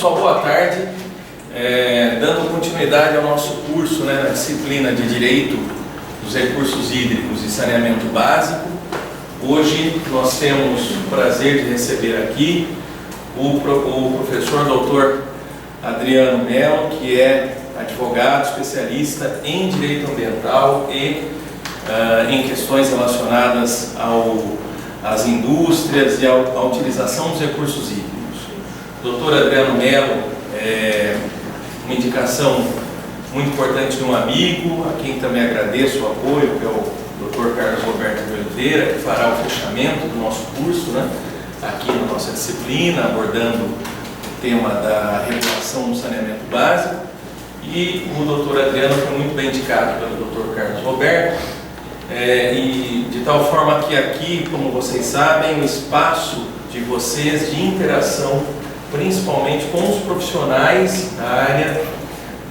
pessoal, boa tarde. Dando continuidade ao nosso curso, na disciplina de Direito dos Recursos Hídricos e Saneamento Básico. Hoje nós temos o prazer de receber aqui o professor Dr. Adriano Mello, que é advogado especialista em Direito Ambiental e em questões relacionadas às indústrias e à utilização dos recursos hídricos. Dr. Adriano Mello é uma indicação muito importante de um amigo, a quem também agradeço o apoio, que é o Dr. Carlos Roberto de Oliveira, que fará o fechamento do nosso curso, aqui na nossa disciplina, abordando o tema da regulação do saneamento básico. E o Dr. Adriano foi muito bem indicado pelo Dr. Carlos Roberto, e de tal forma que aqui, como vocês sabem, o espaço de vocês de interação, principalmente com os profissionais da área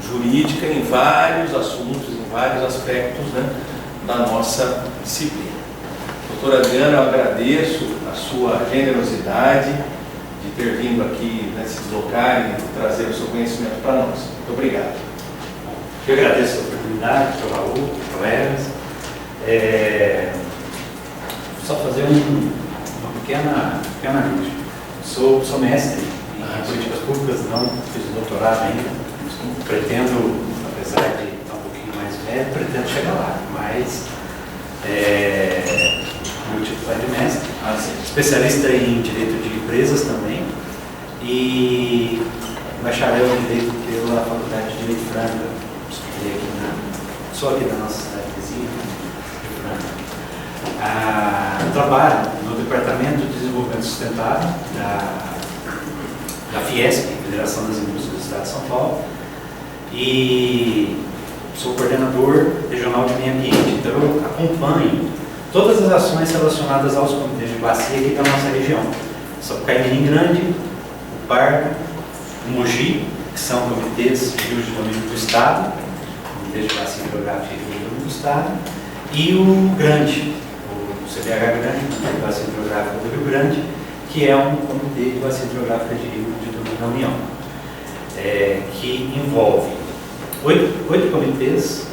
jurídica em vários assuntos, em vários aspectos da nossa disciplina. Doutor Adriano, eu agradeço a sua generosidade de ter vindo aqui se deslocar e trazer o seu conhecimento para nós. Muito obrigado. Eu agradeço a oportunidade, Sr. Raul, colegas. Só fazer uma pequena ajuste. Sou mestre em políticas públicas, não fiz doutorado ainda. Pretendo, apesar de estar um pouquinho mais velho, pretendo chegar lá, mas meu título é de mestre, especialista em direito de empresas também e bacharel em direito pela Faculdade de Direito Franca. Sou aqui da nossa cidade vizinha, de Franca. Trabalho no Departamento de Desenvolvimento Sustentável da Fiesp, Federação das Indústrias do Estado de São Paulo, e sou coordenador regional de meio ambiente. Então eu acompanho todas as ações relacionadas aos comitês de bacia aqui da nossa região. Sapucaí, Mirim Grande, o Pardo, o Mogi, que são comitês de uso de domínio do Estado, comitês de bacia hidrográfica e de uso de domínio do Estado, e o Grande, o CBH Grande, comitê de bacia hidrográfica do Rio Grande, que é um comitê de bacia hidrográfica de domínio da União, que envolve 8 comitês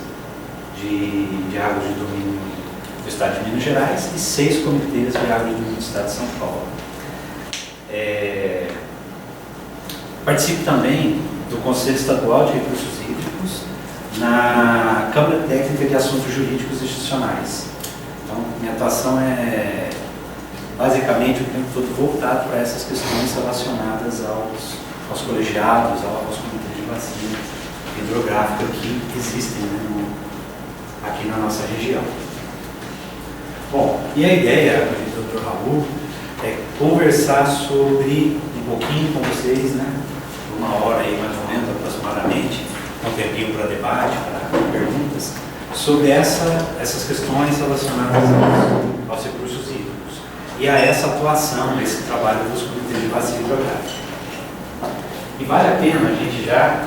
de águas de domínio do Estado de Minas Gerais e 6 comitês de águas de domínio do Estado de São Paulo. Participo também do Conselho Estadual de Recursos Hídricos na Câmara Técnica de Assuntos Jurídicos Institucionais. Então, minha atuação é basicamente o tempo todo voltado para essas questões relacionadas aos colegiados, aos comitês de bacia hidrográfica que existem aqui na nossa região. Bom, e a ideia do Dr. Raul é conversar sobre um pouquinho com vocês, uma hora aí mais ou menos aproximadamente, um tempinho para debate, para perguntas, sobre essas questões relacionadas aos recursos hídricos e a essa atuação, esse trabalho dos comitês de bacia hidrográfica. E vale a pena a gente já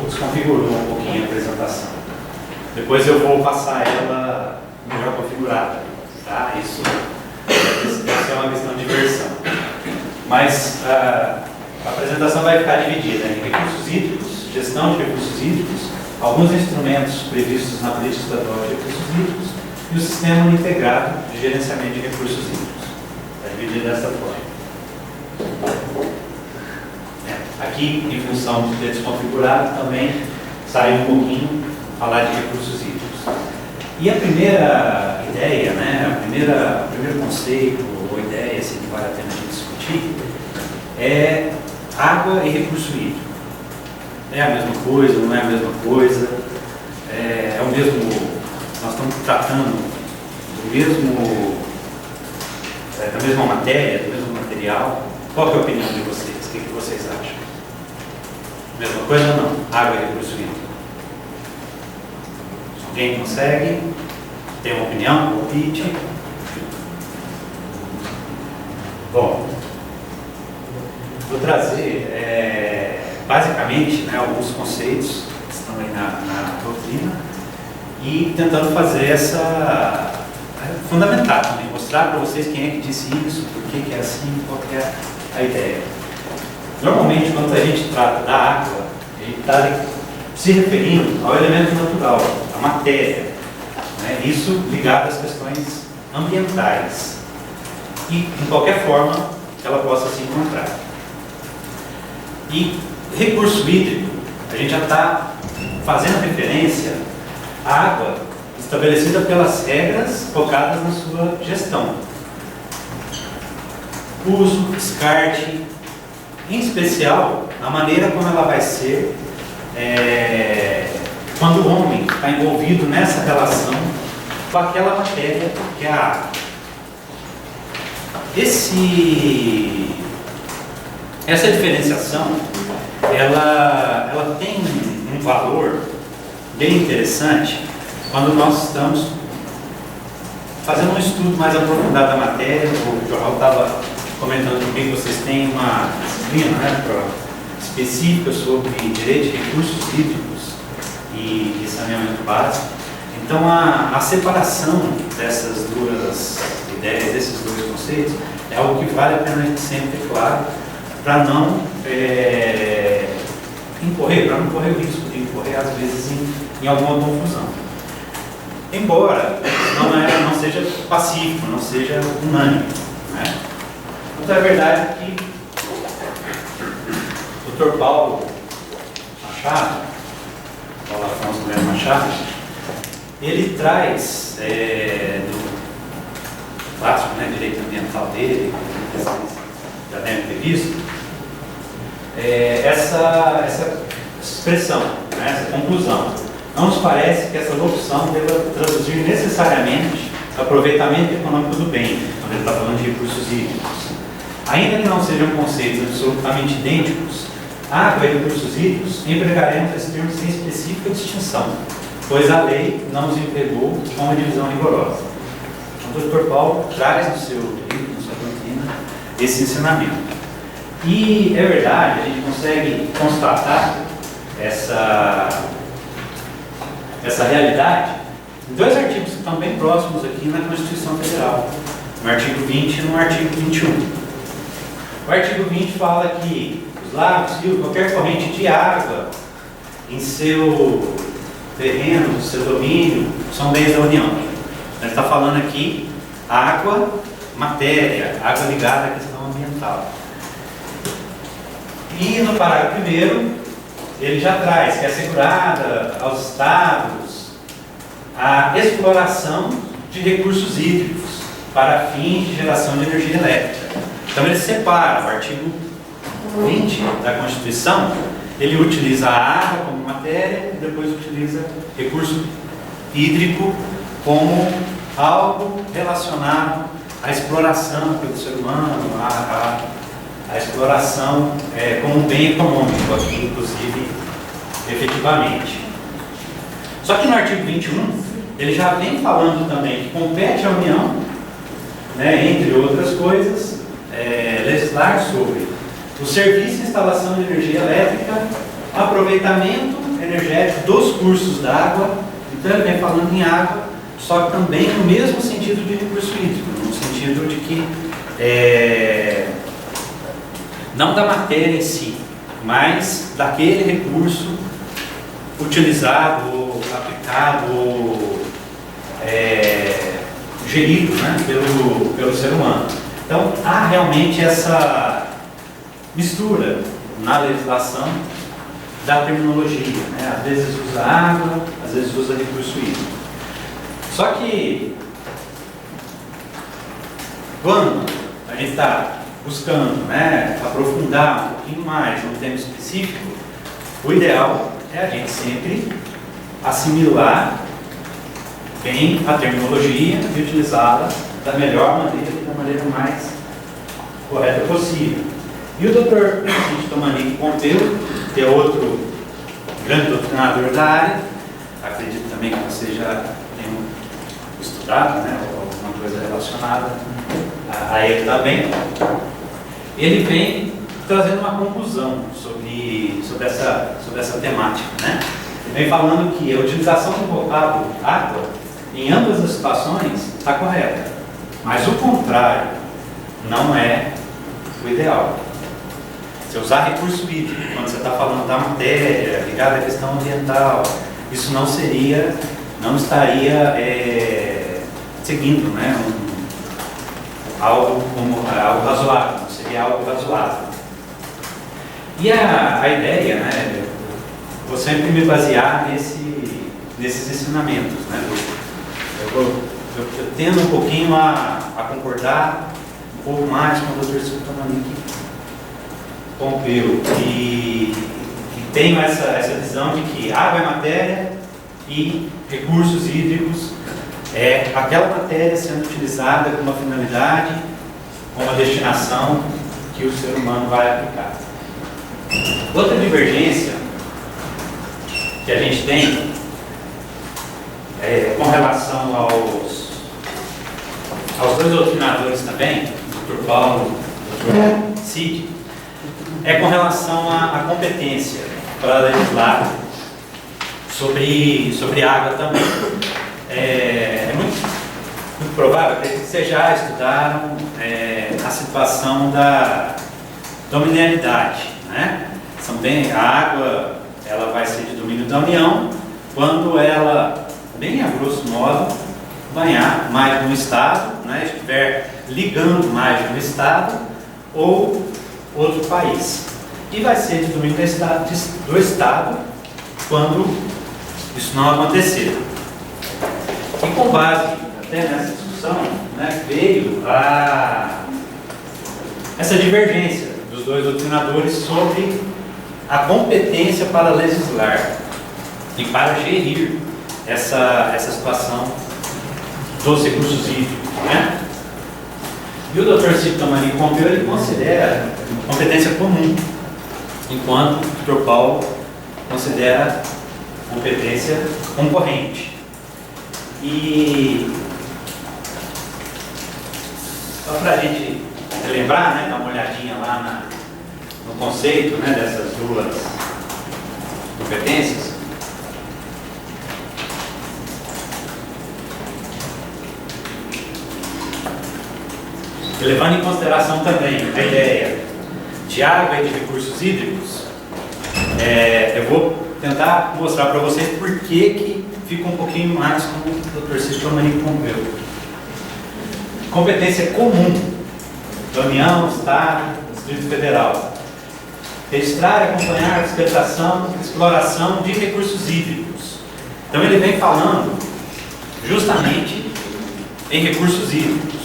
desconfigurou um pouquinho a apresentação. Depois eu vou passar ela melhor configurada, tá? Isso é uma questão de versão. Mas a apresentação vai ficar dividida em recursos hídricos, gestão de recursos hídricos, alguns instrumentos previstos na política estadual de recursos hídricos e o sistema integrado de gerenciamento de recursos hídricos. Está dividido dessa forma. Aqui, em função de ter desconfigurado, também sai um pouquinho falar de recursos hídricos. E a primeira ideia, o primeiro conceito ou ideia que vale a pena a gente discutir é água e recurso hídrico. É a mesma coisa, não é a mesma coisa? É o mesmo, nós estamos tratando da mesma matéria, do mesmo material. Qual que é a opinião de vocês? O que vocês acham? Mesma coisa ou não? Água e recurso hídrico. Alguém consegue? Tem uma opinião? Palpite? Bom, vou trazer basicamente alguns conceitos que estão aí na doutrina e tentando fazer fundamentar também, mostrar ilustrar para vocês quem é que disse isso, por que é assim, qual que é a ideia. Normalmente, quando a gente trata da água, a gente está se referindo ao elemento natural, à matéria, né? Isso ligado às questões ambientais e, em qualquer forma, ela possa se encontrar. E recurso hídrico, a gente já está fazendo referência à água estabelecida pelas regras focadas na sua gestão. Uso, descarte, em especial a maneira como ela vai ser quando o homem está envolvido nessa relação com aquela matéria que é a água. Essa diferenciação ela tem um valor bem interessante quando nós estamos fazendo um estudo mais aprofundado da matéria. O João estava comentando comigo que vocês têm uma disciplina, né, específica sobre direito de recursos hídricos e saneamento básico. Então, a separação dessas duas ideias, desses dois conceitos, é algo que vale a pena a gente sempre ter claro, para não incorrer o risco de incorrer, às vezes, em alguma confusão. Embora não seja pacífico, não seja unânime, né? Então, é verdade que o Dr. Paulo Afonso Machado, ele traz do clássico, né, direito ambiental dele, que vocês já devem ter visto, essa expressão, né, essa conclusão. Não nos parece que essa locução deva traduzir necessariamente o aproveitamento econômico do bem, quando ele está falando de recursos hídricos. Ainda que não sejam conceitos absolutamente idênticos, água e recursos hídricos empregaremos esse termo sem específica distinção, pois a lei não os empregou com uma divisão rigorosa. O Dr. Paulo traz no seu livro, na sua doutrina, esse ensinamento. E é verdade, a gente consegue constatar essa realidade em dois artigos que estão bem próximos aqui na Constituição Federal, no artigo 20 e no artigo 21. O artigo 20 fala que os lagos, rios, qualquer corrente de água em seu terreno, seu domínio, são bens da União. Ele está falando aqui água, matéria, água ligada à questão ambiental. E no parágrafo 1º, ele já traz que é assegurada aos estados a exploração de recursos hídricos para fins de geração de energia elétrica. Então ele separa o artigo 20 da Constituição, ele utiliza a água como matéria e depois utiliza recurso hídrico como algo relacionado à exploração pelo ser humano, a exploração como um bem econômico, aqui, inclusive, efetivamente. Só que no artigo 21, ele já vem falando também que compete à União, né, entre outras coisas, legislar sobre o serviço de instalação de energia elétrica, aproveitamento energético dos cursos d'água. Então ele vem falando em água, só que também no mesmo sentido de recurso hídrico, no sentido de que não da matéria em si, mas daquele recurso utilizado, aplicado, gerido, né, pelo ser humano. Então há realmente essa mistura na legislação da terminologia, né? Às vezes usa água, às vezes usa recurso hídrico. Só que quando a gente está buscando, né, aprofundar um pouquinho mais no tema específico, o ideal é a gente sempre assimilar bem a terminologia e utilizá-la da melhor maneira e da maneira mais correta possível. E o Dr. Vicente Tomanique Pompeu, que é outro grande doutrinador da área, acredito também que você já tenha estudado, né, alguma coisa relacionada a ele também, ele vem trazendo uma conclusão sobre essa temática, né? Ele vem falando que a utilização do vocábulo água em ambas as situações está correta. Mas o contrário não é o ideal. Você usar recurso hídrico, quando você está falando da matéria ligada à questão ambiental, isso não estaria seguindo, né, algo razoável, não seria algo razoável. E a ideia, né, vou sempre me basear nesses ensinamentos, né? Eu tendo um pouquinho a concordar um pouco mais com o Dr. Silvio Tamanique Pompeu, e tenho essa visão de que água é matéria e recursos hídricos é aquela matéria sendo utilizada com uma finalidade, com uma destinação que o ser humano vai aplicar. Outra divergência que a gente tem com relação aos dois doutrinadores também, Dr. Paulo e Dr. Cid, é com relação à competência para legislar sobre água também. É muito provável que vocês já estudaram a situação da dominialidade, né? A água ela vai ser de domínio da União quando ela, bem a grosso modo, banhar mais de um Estado, né? Estiver ligando mais de um Estado ou outro país. E vai ser de domínio do Estado quando isso não acontecer. E com base até nessa discussão, né, veio essa divergência dos dois doutrinadores sobre a competência para legislar e para gerir essa situação dos recursos hídricos, né? E o Dr. Silvio Tamanique Pompeu, ele considera competência comum, enquanto o Dr. Paulo considera competência concorrente. E só para a gente lembrar, né, dar uma olhadinha lá no conceito, né, dessas duas competências. E levando em consideração também a ideia de água e de recursos hídricos, eu vou tentar mostrar para vocês por que fica um pouquinho mais com o Dr. Silvio Tamanique Pompeu. Competência comum da União, Estado, Distrito Federal. Registrar e acompanhar a exploração de recursos hídricos. Então ele vem falando justamente em recursos hídricos.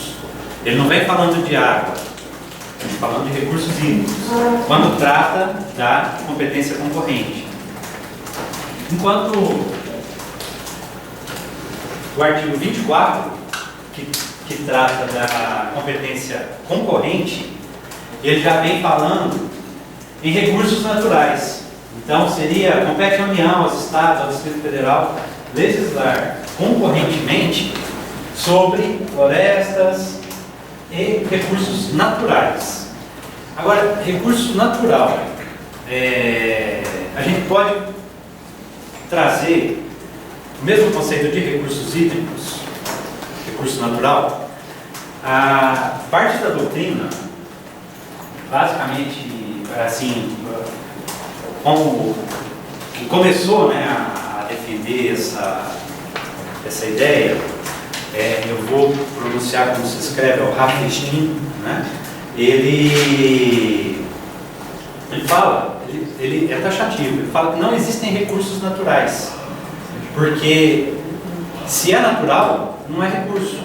Ele não vem falando de água, ele vem falando de recursos hídricos, quando trata da competência concorrente. Enquanto o artigo 24, que trata da competência concorrente, ele já vem falando em recursos naturais. Então seria, compete à União, aos Estados, ao Distrito Federal, legislar concorrentemente sobre florestas e recursos naturais. Agora, recurso natural, a gente pode trazer o mesmo conceito de recursos hídricos, recurso natural. A parte da doutrina, basicamente, assim, como começou, né, a defender essa ideia, eu vou pronunciar como se escreve, o Rafestin, né? Ele fala, ele é taxativo, ele fala que não existem recursos naturais, porque se é natural, não é recurso.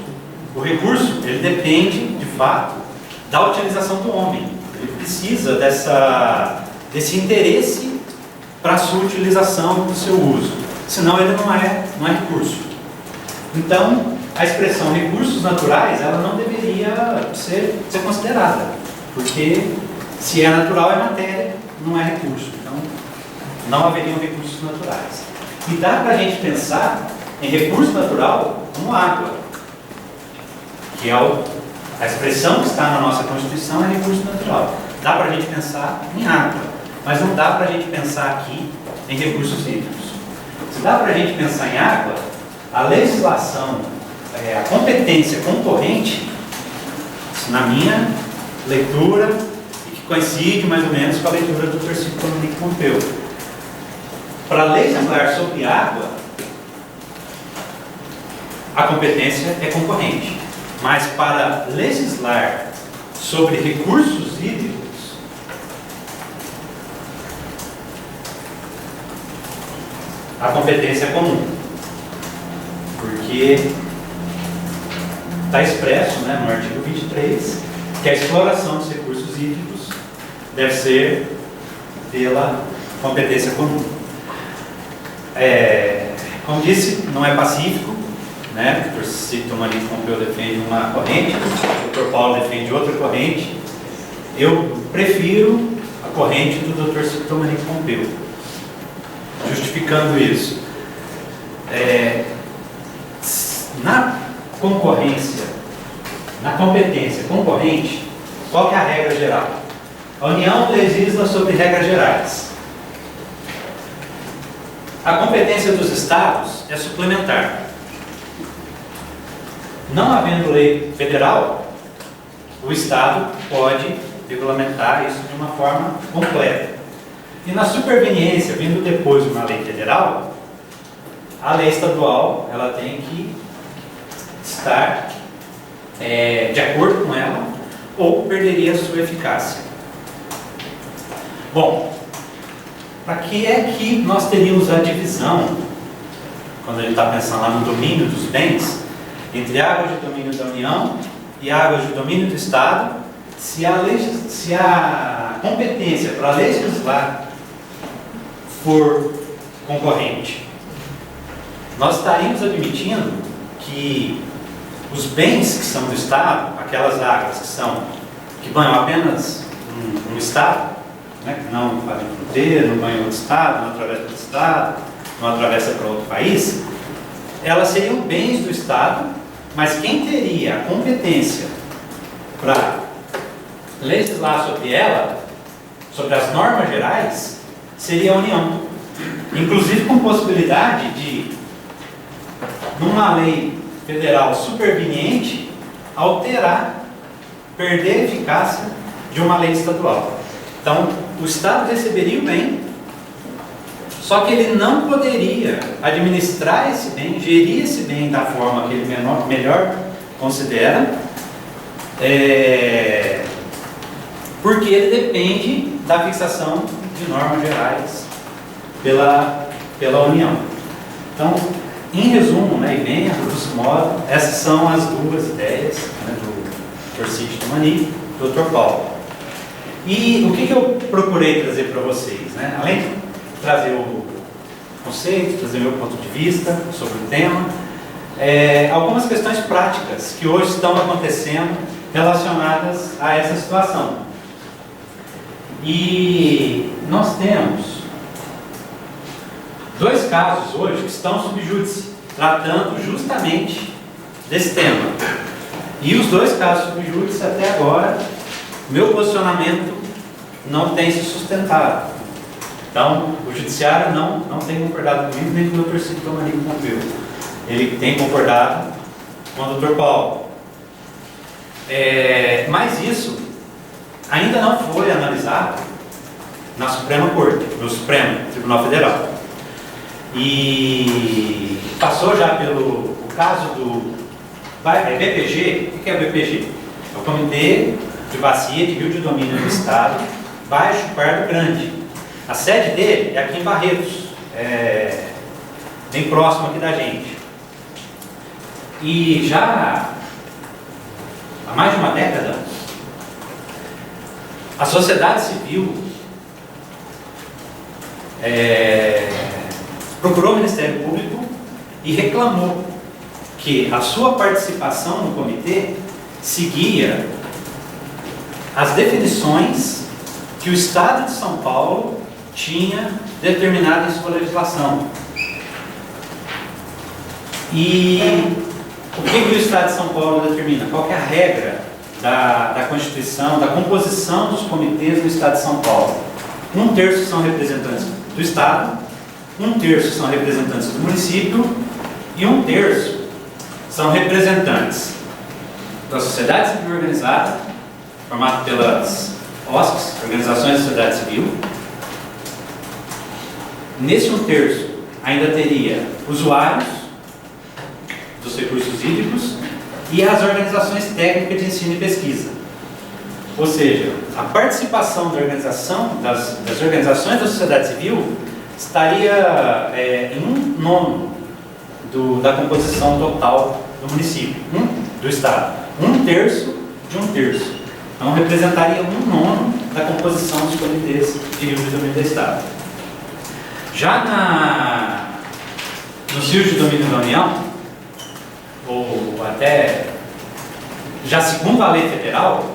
O recurso, ele depende, de fato, da utilização do homem. Ele precisa desse interesse para a sua utilização, do seu uso. Senão ele não é recurso. Então, a expressão recursos naturais, ela não deveria ser considerada. Porque se é natural, é matéria, não é recurso. Então, não haveriam recursos naturais. E dá para a gente pensar em recurso natural como água, que é a expressão que está na nossa Constituição, é recurso natural. Dá para a gente pensar em água, mas não dá para a gente pensar aqui em recursos hídricos. Se dá para a gente pensar em água, a legislação, a competência concorrente Isso na minha leitura, e que coincide mais ou menos com a leitura do Dr. Cito Dominique Pompeu. Para legislar sobre água, a competência é concorrente. Mas para legislar sobre recursos hídricos, a competência é comum. Porque está expresso, né, no artigo 23 que a exploração dos recursos hídricos deve ser pela competência comum. Como disse, não é pacífico, né? O Dr. Cito Dominique Pompeu defende uma corrente, o Dr. Paulo defende outra corrente. Eu prefiro a corrente do Dr. Cito Dominique Pompeu. Justificando isso, na concorrência, na competência concorrente, qual que é a regra geral? A União legisla sobre regras gerais. A competência dos Estados é suplementar. Não havendo lei federal, o Estado pode regulamentar isso de uma forma completa. E na superveniência, vindo depois de uma lei federal, a lei estadual ela tem que estar de acordo com ela, ou perderia a sua eficácia. Bom, para que é que nós teríamos a divisão, quando ele está pensando lá no domínio dos bens, entre águas de domínio da União e águas de domínio do Estado, se a competência para legislar for concorrente? Nós estaríamos admitindo que os bens que são do Estado, aquelas águas que banham apenas um Estado, né, que não fazem fronteira, não banham outro Estado, não atravessam outro Estado, não atravessa para outro país, elas seriam bens do Estado, mas quem teria a competência para legislar sobre ela, sobre as normas gerais, seria a União. Inclusive com possibilidade de, numa lei federal superveniente, alterar, perder a eficácia de uma lei estadual. Então, o Estado receberia o bem, só que ele não poderia administrar esse bem, gerir esse bem da forma que ele melhor considera, porque ele depende da fixação de normas gerais pela União. Então, em resumo, né, e bem a grosso modo, essas são as duas ideias, né, do Dr. Cito Dominique e do Dr. Paulo. E o que eu procurei trazer para vocês, né? Além de trazer o conceito, trazer o meu ponto de vista sobre o tema, algumas questões práticas que hoje estão acontecendo relacionadas a essa situação. E nós temos dois casos hoje que estão sob júdice, tratando justamente desse tema. E os dois casos sob júdice, até agora, meu posicionamento não tem se sustentado. Então, o judiciário não tem concordado comigo, nem com o Dr. Cito Dominique Pompeu. Ele tem concordado com o Dr. Paulo. Mas isso ainda não foi analisado na Suprema Corte, no Supremo Tribunal Federal. E passou já pelo caso do BPG. O que é o BPG? É o Comitê de Bacia de Rio de Domínio do Estado, Baixo Pardo Grande. A sede dele é aqui em Barretos, bem próximo aqui da gente. E já há mais de uma década, a sociedade civil procurou o Ministério Público e reclamou que a sua participação no comitê seguia as definições que o Estado de São Paulo tinha determinado em sua legislação. E o que o Estado de São Paulo determina? Qual que é a regra da Constituição, da composição dos comitês do Estado de São Paulo? 1/3 são representantes do Estado, 1/3 são representantes do município e 1/3 são representantes da sociedade civil organizada, formado pelas OSCs, Organizações da Sociedade Civil. Nesse 1/3 ainda teria usuários dos recursos hídricos e as organizações técnicas de ensino e pesquisa. Ou seja, a participação da das organizações da sociedade civil estaria em 1/9 da composição total do município, do estado. 1/3 de 1/3. Então representaria 1/9 da composição dos comitês de rio de domínio do estado. Já nos rios de domínio da União, ou até já segundo a lei federal,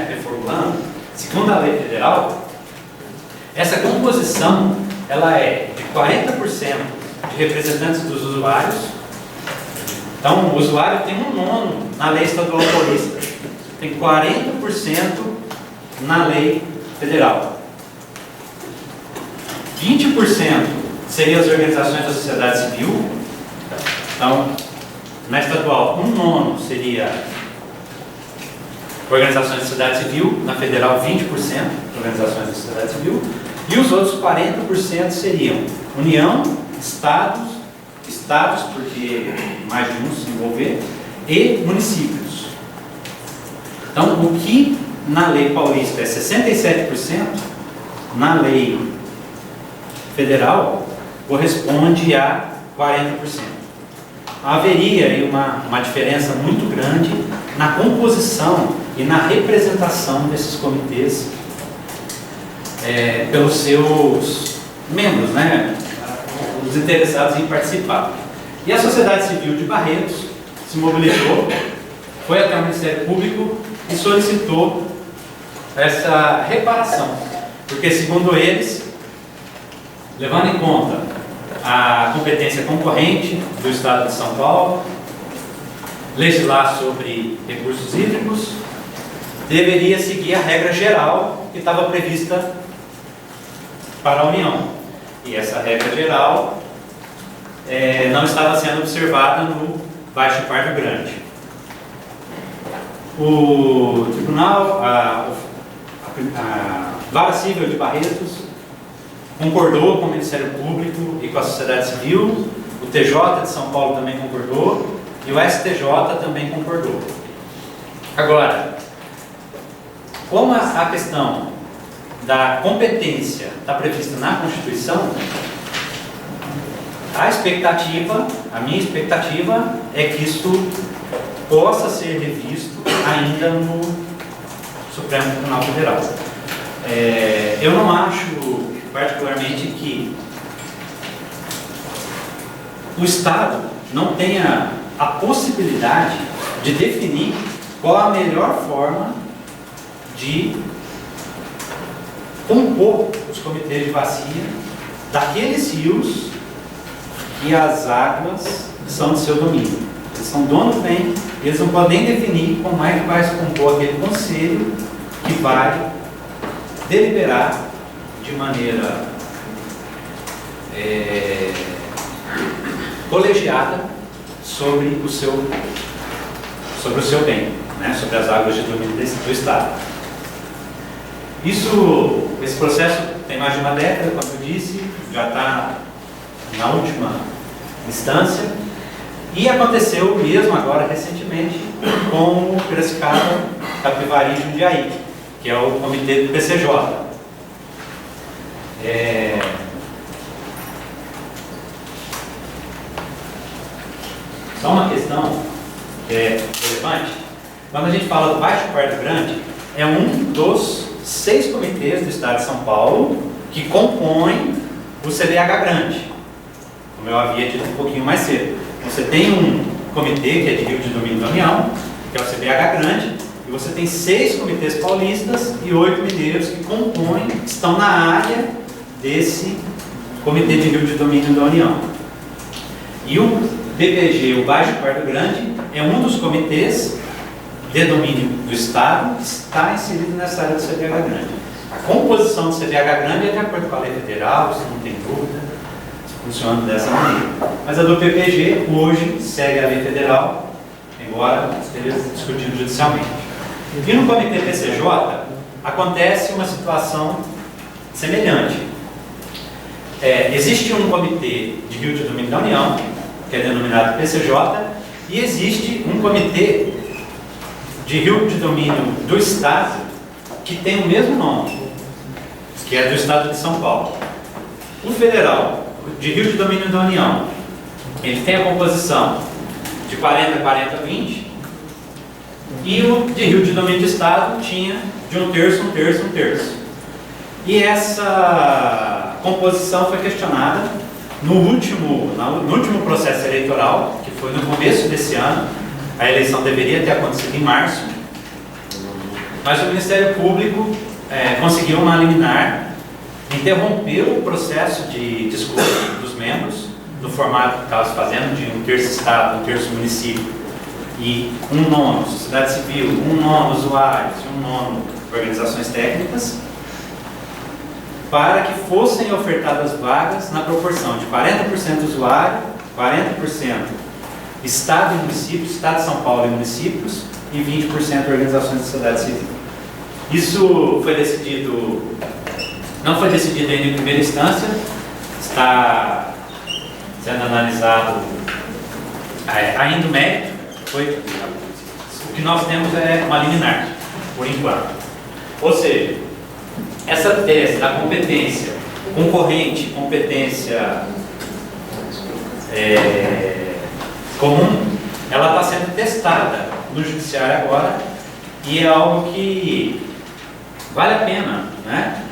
reformulando, segundo a lei federal, essa composição ela é de 40% de representantes dos usuários. Então, o usuário tem 1/9 na lei estadual paulista, tem 40% na lei federal. 20% seriam as organizações da sociedade civil. Então, na estadual, 1/9 seria organizações da sociedade civil, na federal 20% organizações da sociedade civil, e os outros 40% seriam União, estados, porque mais de um se envolver, e municípios. Então, o que na lei paulista é 67%, na lei federal corresponde a 40%. Haveria aí uma diferença muito grande na composição e na representação desses comitês pelos seus membros, os interessados em participar. E a sociedade civil de Barretos se mobilizou, foi até o Ministério Público e solicitou essa reparação, porque segundo eles, levando em conta a competência concorrente do Estado de São Paulo, legislar sobre recursos hídricos, deveria seguir a regra geral que estava prevista para a União. E essa regra geral não estava sendo observada no Baixo Pardo Grande. O Tribunal, a Vara Civil de Barretos, concordou com o Ministério Público e com a sociedade civil, o TJ de São Paulo também concordou e o STJ também concordou. Agora, como a questão da competência está prevista na Constituição, a minha expectativa é que isso possa ser revisto ainda no Supremo Tribunal Federal. Eu não acho particularmente que o Estado não tenha a possibilidade de definir qual a melhor forma de compor os comitês de bacia daqueles rios e as águas que são de seu domínio. Eles são donos do bem, eles não podem definir como é que vai se compor aquele conselho que vai deliberar de maneira colegiada sobre o seu bem, sobre as águas de domínio do Estado. Esse processo tem mais de uma década, como eu disse, já está na última instância, e aconteceu mesmo agora recentemente com o Piracicaba, Capivari e Jundiaí, que é o comitê do PCJ. Só uma questão que é relevante: quando a gente fala do Baixo Pardo Grande, é um dos 6 comitês do Estado de São Paulo que compõem o CDH Grande, como eu havia dito um pouquinho mais cedo. Você tem um comitê que é de rio de domínio da União, que é o CDH Grande, e você tem 6 comitês paulistas e 8 mineiros que compõem, estão na área desse comitê de rio de domínio da União. E o BPG, o Baixo Pardo Grande, é um dos comitês de domínio do Estado que está inserido nessa área do CDH Grande. A composição do CDH Grande é de acordo com a lei federal, você não tem dúvida, funciona dessa maneira. Mas a do PPG hoje segue a lei federal embora esteja discutido judicialmente. E no Comitê PCJ acontece uma situação semelhante. Existe um Comitê de Rio de Domínio da União, que é denominado PCJ, e existe um Comitê de Rio de Domínio do Estado, que tem o mesmo nome, que é do Estado de São Paulo. O federal de Rio de Domínio da União, ele tem a composição de 40, 40, 20, e o de Rio de Domínio do Estado tinha de 1/3, 1/3, 1/3. E essa composição foi questionada no último processo eleitoral, que foi no começo desse ano. A eleição deveria ter acontecido em março, mas o Ministério Público conseguiu uma liminar, interrompeu o processo de discussão dos membros, no formato que estava se fazendo, de 1/3 Estado, 1/3 município, e 1/9 sociedade civil, 1/9 usuários e 1/9 organizações técnicas, para que fossem ofertadas vagas na proporção de 40% usuário, 40% Estado e município, Estado de São Paulo e municípios, e 20% organizações da sociedade civil. Isso foi decidido, não foi decidido ainda em primeira instância, está sendo analisado ainda o mérito. O que nós temos é uma liminar, por enquanto. Ou seja, essa tese da competência concorrente, competência comum, ela está sendo testada no judiciário agora, e é algo que vale a pena, né?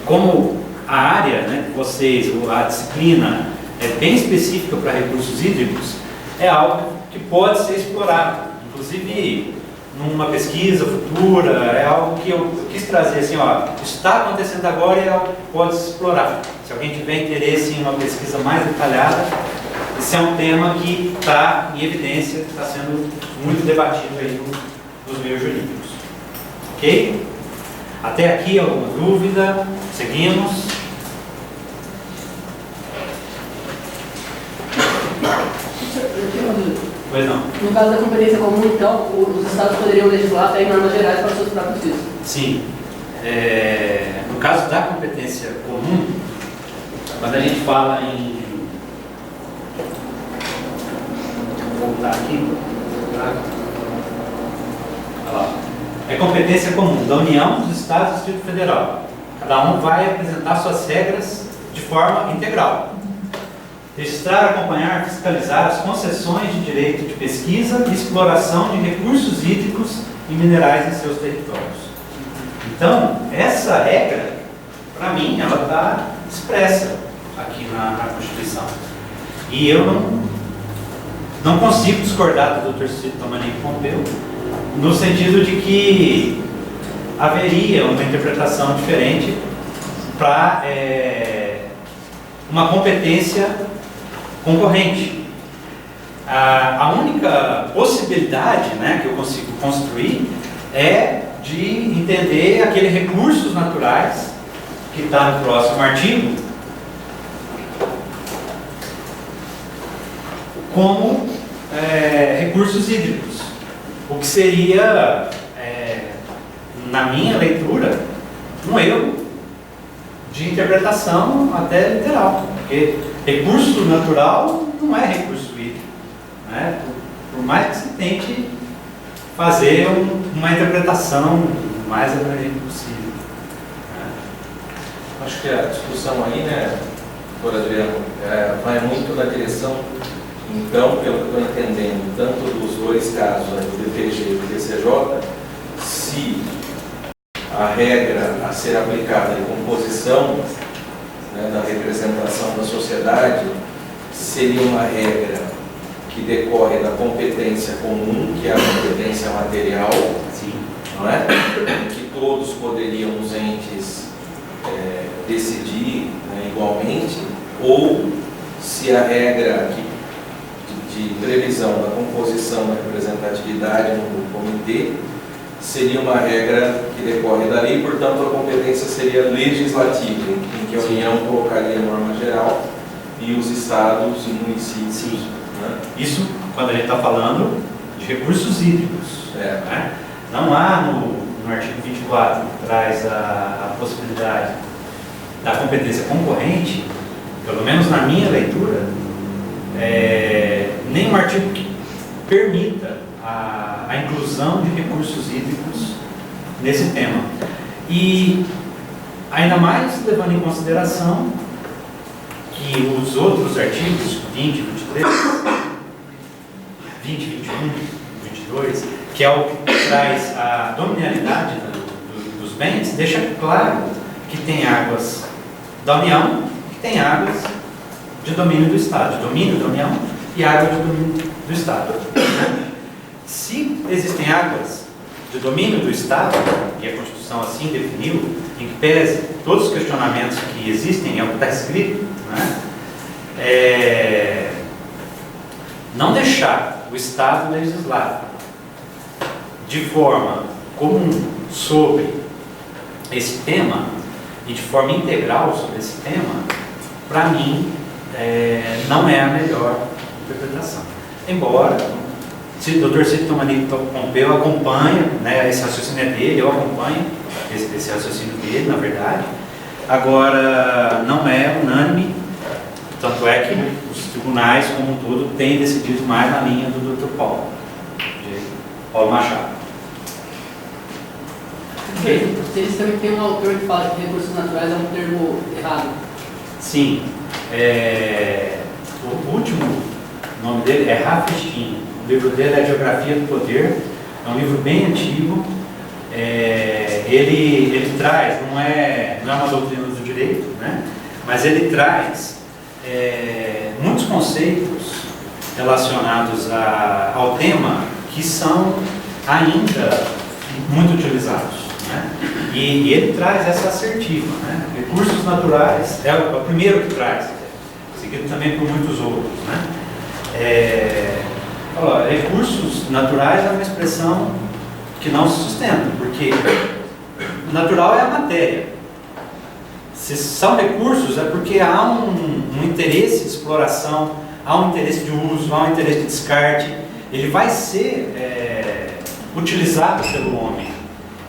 Como a área, né, de vocês, a disciplina é bem específica para recursos hídricos, é algo que pode ser explorado, inclusive numa pesquisa futura. É algo que eu quis trazer assim, ó, está acontecendo agora e é algo que pode se explorar. Se alguém tiver interesse em uma pesquisa mais detalhada, esse é um tema que está em evidência, que está sendo muito debatido aí nos meios jurídicos. Ok? Até aqui, alguma dúvida? Seguimos. Pois não. No caso da competência comum, então, os estados poderiam legislar até em normas gerais para os seus próprios fins. Sim. No caso da competência comum, quando a gente fala em... Vou voltar aqui. Olha lá. É competência comum da União, dos Estados e do Distrito Federal. Cada um vai apresentar suas regras de forma integral. Registrar, acompanhar, fiscalizar as concessões de direito de pesquisa e exploração de recursos hídricos e minerais em seus territórios. Então, essa regra, para mim, ela está expressa aqui na Constituição. E eu não consigo discordar do Dr. Cito Tamanico Pompeu, no sentido de que haveria uma interpretação diferente para uma competência concorrente. A única possibilidade, né, que eu consigo construir é de entender aqueles recursos naturais que está no próximo artigo como recursos hídricos, o que seria, na minha leitura, um erro de interpretação até literal, porque recurso natural não é recurso hídrico, né? Por mais que se tente fazer uma interpretação mais abrangente possível, né? Acho que a discussão aí, né, doutor Adriano, vai muito na direção, então, pelo que eu estou entendendo, tanto dos dois casos, né, do DPG e do DCJ, se a regra a ser aplicada de composição, né, da representação da sociedade seria uma regra que decorre da competência comum, que é a competência material, Sim. não é? Que todos poderiam, os entes, decidir, né, igualmente, ou se a regra de previsão da composição da representatividade no comitê seria uma regra que decorre da lei, portanto a competência seria legislativa, em que a União colocaria a norma geral e os estados e municípios, né? Isso quando a gente está falando de recursos hídricos. Né? Não há no artigo 24, que traz a possibilidade da competência concorrente, pelo menos na minha leitura, nenhum artigo que permita a inclusão de recursos hídricos nesse tema. E ainda mais levando em consideração que os outros artigos 20, 23, 20, 21, 22, que é o que traz a dominialidade dos bens, deixa claro que tem águas da União, que tem águas de domínio do Estado, de domínio da União e água de domínio do Estado. Se existem águas de domínio do Estado, e a Constituição assim definiu, em que pese todos os questionamentos que existem, é o que está escrito, né? Não deixar o Estado legislar de forma comum sobre esse tema e de forma integral sobre esse tema, para mim, não é a melhor interpretação. Embora, se o Dr. Cito Pompeu acompanha, né, esse raciocínio dele, eu acompanho esse raciocínio dele, na verdade, agora não é unânime, tanto é que os tribunais, como um todo, têm decidido mais na linha do Dr. Paulo Machado. Okay. Vocês também tem um autor que fala que recursos naturais é um termo errado. Sim. O último nome dele é Rafa Stein. O livro dele é Geografia do Poder. É um livro bem antigo. Ele traz, não é uma doutrina do direito, né? Mas ele traz muitos conceitos relacionados ao tema que são ainda muito utilizados, né? E ele traz essa assertiva, né? Recursos naturais é o primeiro que traz, seguido também por muitos outros, né? Recursos naturais é uma expressão que não se sustenta, porque natural é a matéria. Se são recursos é porque há um interesse de exploração, há um interesse de uso, há um interesse de descarte. Ele vai ser utilizado pelo homem.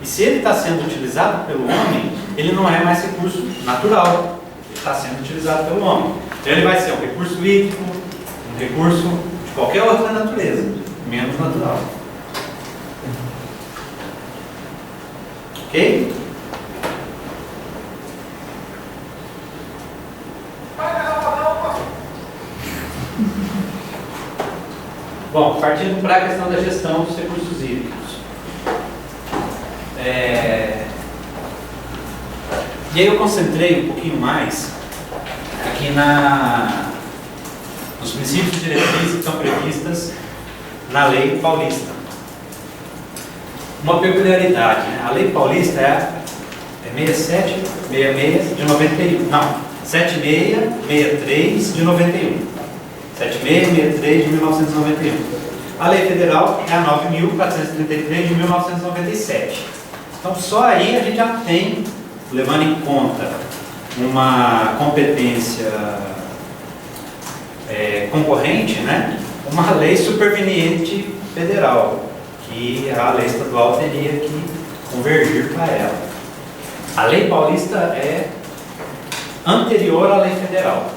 E se ele está sendo utilizado pelo homem, ele não é mais recurso natural. Ele está sendo utilizado pelo homem. Então ele vai ser um recurso hídrico, um recurso de qualquer outra natureza, menos natural. Ok? Bom, partindo para a questão da gestão dos recursos hídricos. E aí eu concentrei um pouquinho mais aqui nos princípios e diretrizes que estão previstas na Lei Paulista. Uma peculiaridade, né? A Lei Paulista é 6766 de 91. Não, 7663 de 91. 7663 de 1991. A Lei Federal é a 9.433 de 1997. Então, só aí a gente já tem, levando em conta uma competência concorrente, né, uma lei superveniente federal, que a lei estadual teria que convergir para ela. A Lei Paulista é anterior à Lei Federal.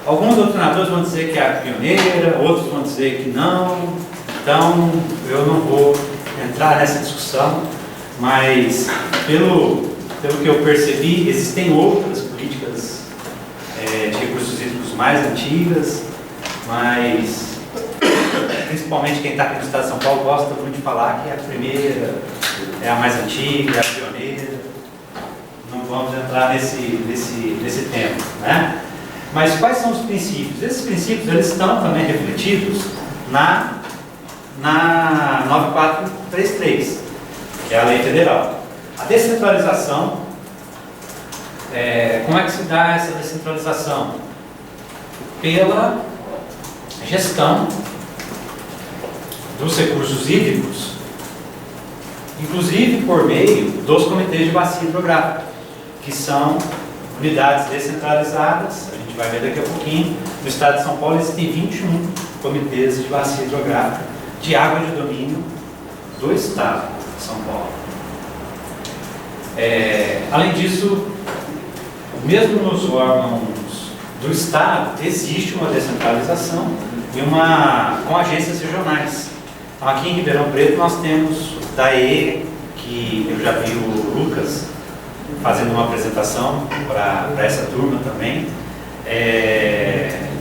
Alguns doutrinadores vão dizer que é a pioneira, outros vão dizer que não, então eu não vou entrar nessa discussão, mas pelo que eu percebi, existem outras políticas de recursos hídricos mais antigas, mas principalmente quem está aqui no estado de São Paulo gosta muito de falar que a primeira é a mais antiga, é a pioneira. Não vamos entrar nesse tema, né? Mas quais são os princípios? Esses princípios eles estão também refletidos na 9433, que é a Lei Federal. A descentralização, como é que se dá essa descentralização? Pela gestão dos recursos hídricos, inclusive por meio dos comitês de bacia hidrográfica, que são unidades descentralizadas, a gente vai ver daqui a pouquinho. No estado de São Paulo existem 21 comitês de bacia hidrográfica de água de domínio do estado de São Paulo. Além disso, mesmo nos órgãos do estado, existe uma descentralização e com agências regionais. Então, aqui em Ribeirão Preto nós temos o DAE, que eu já vi o Lucas fazendo uma apresentação para essa turma também.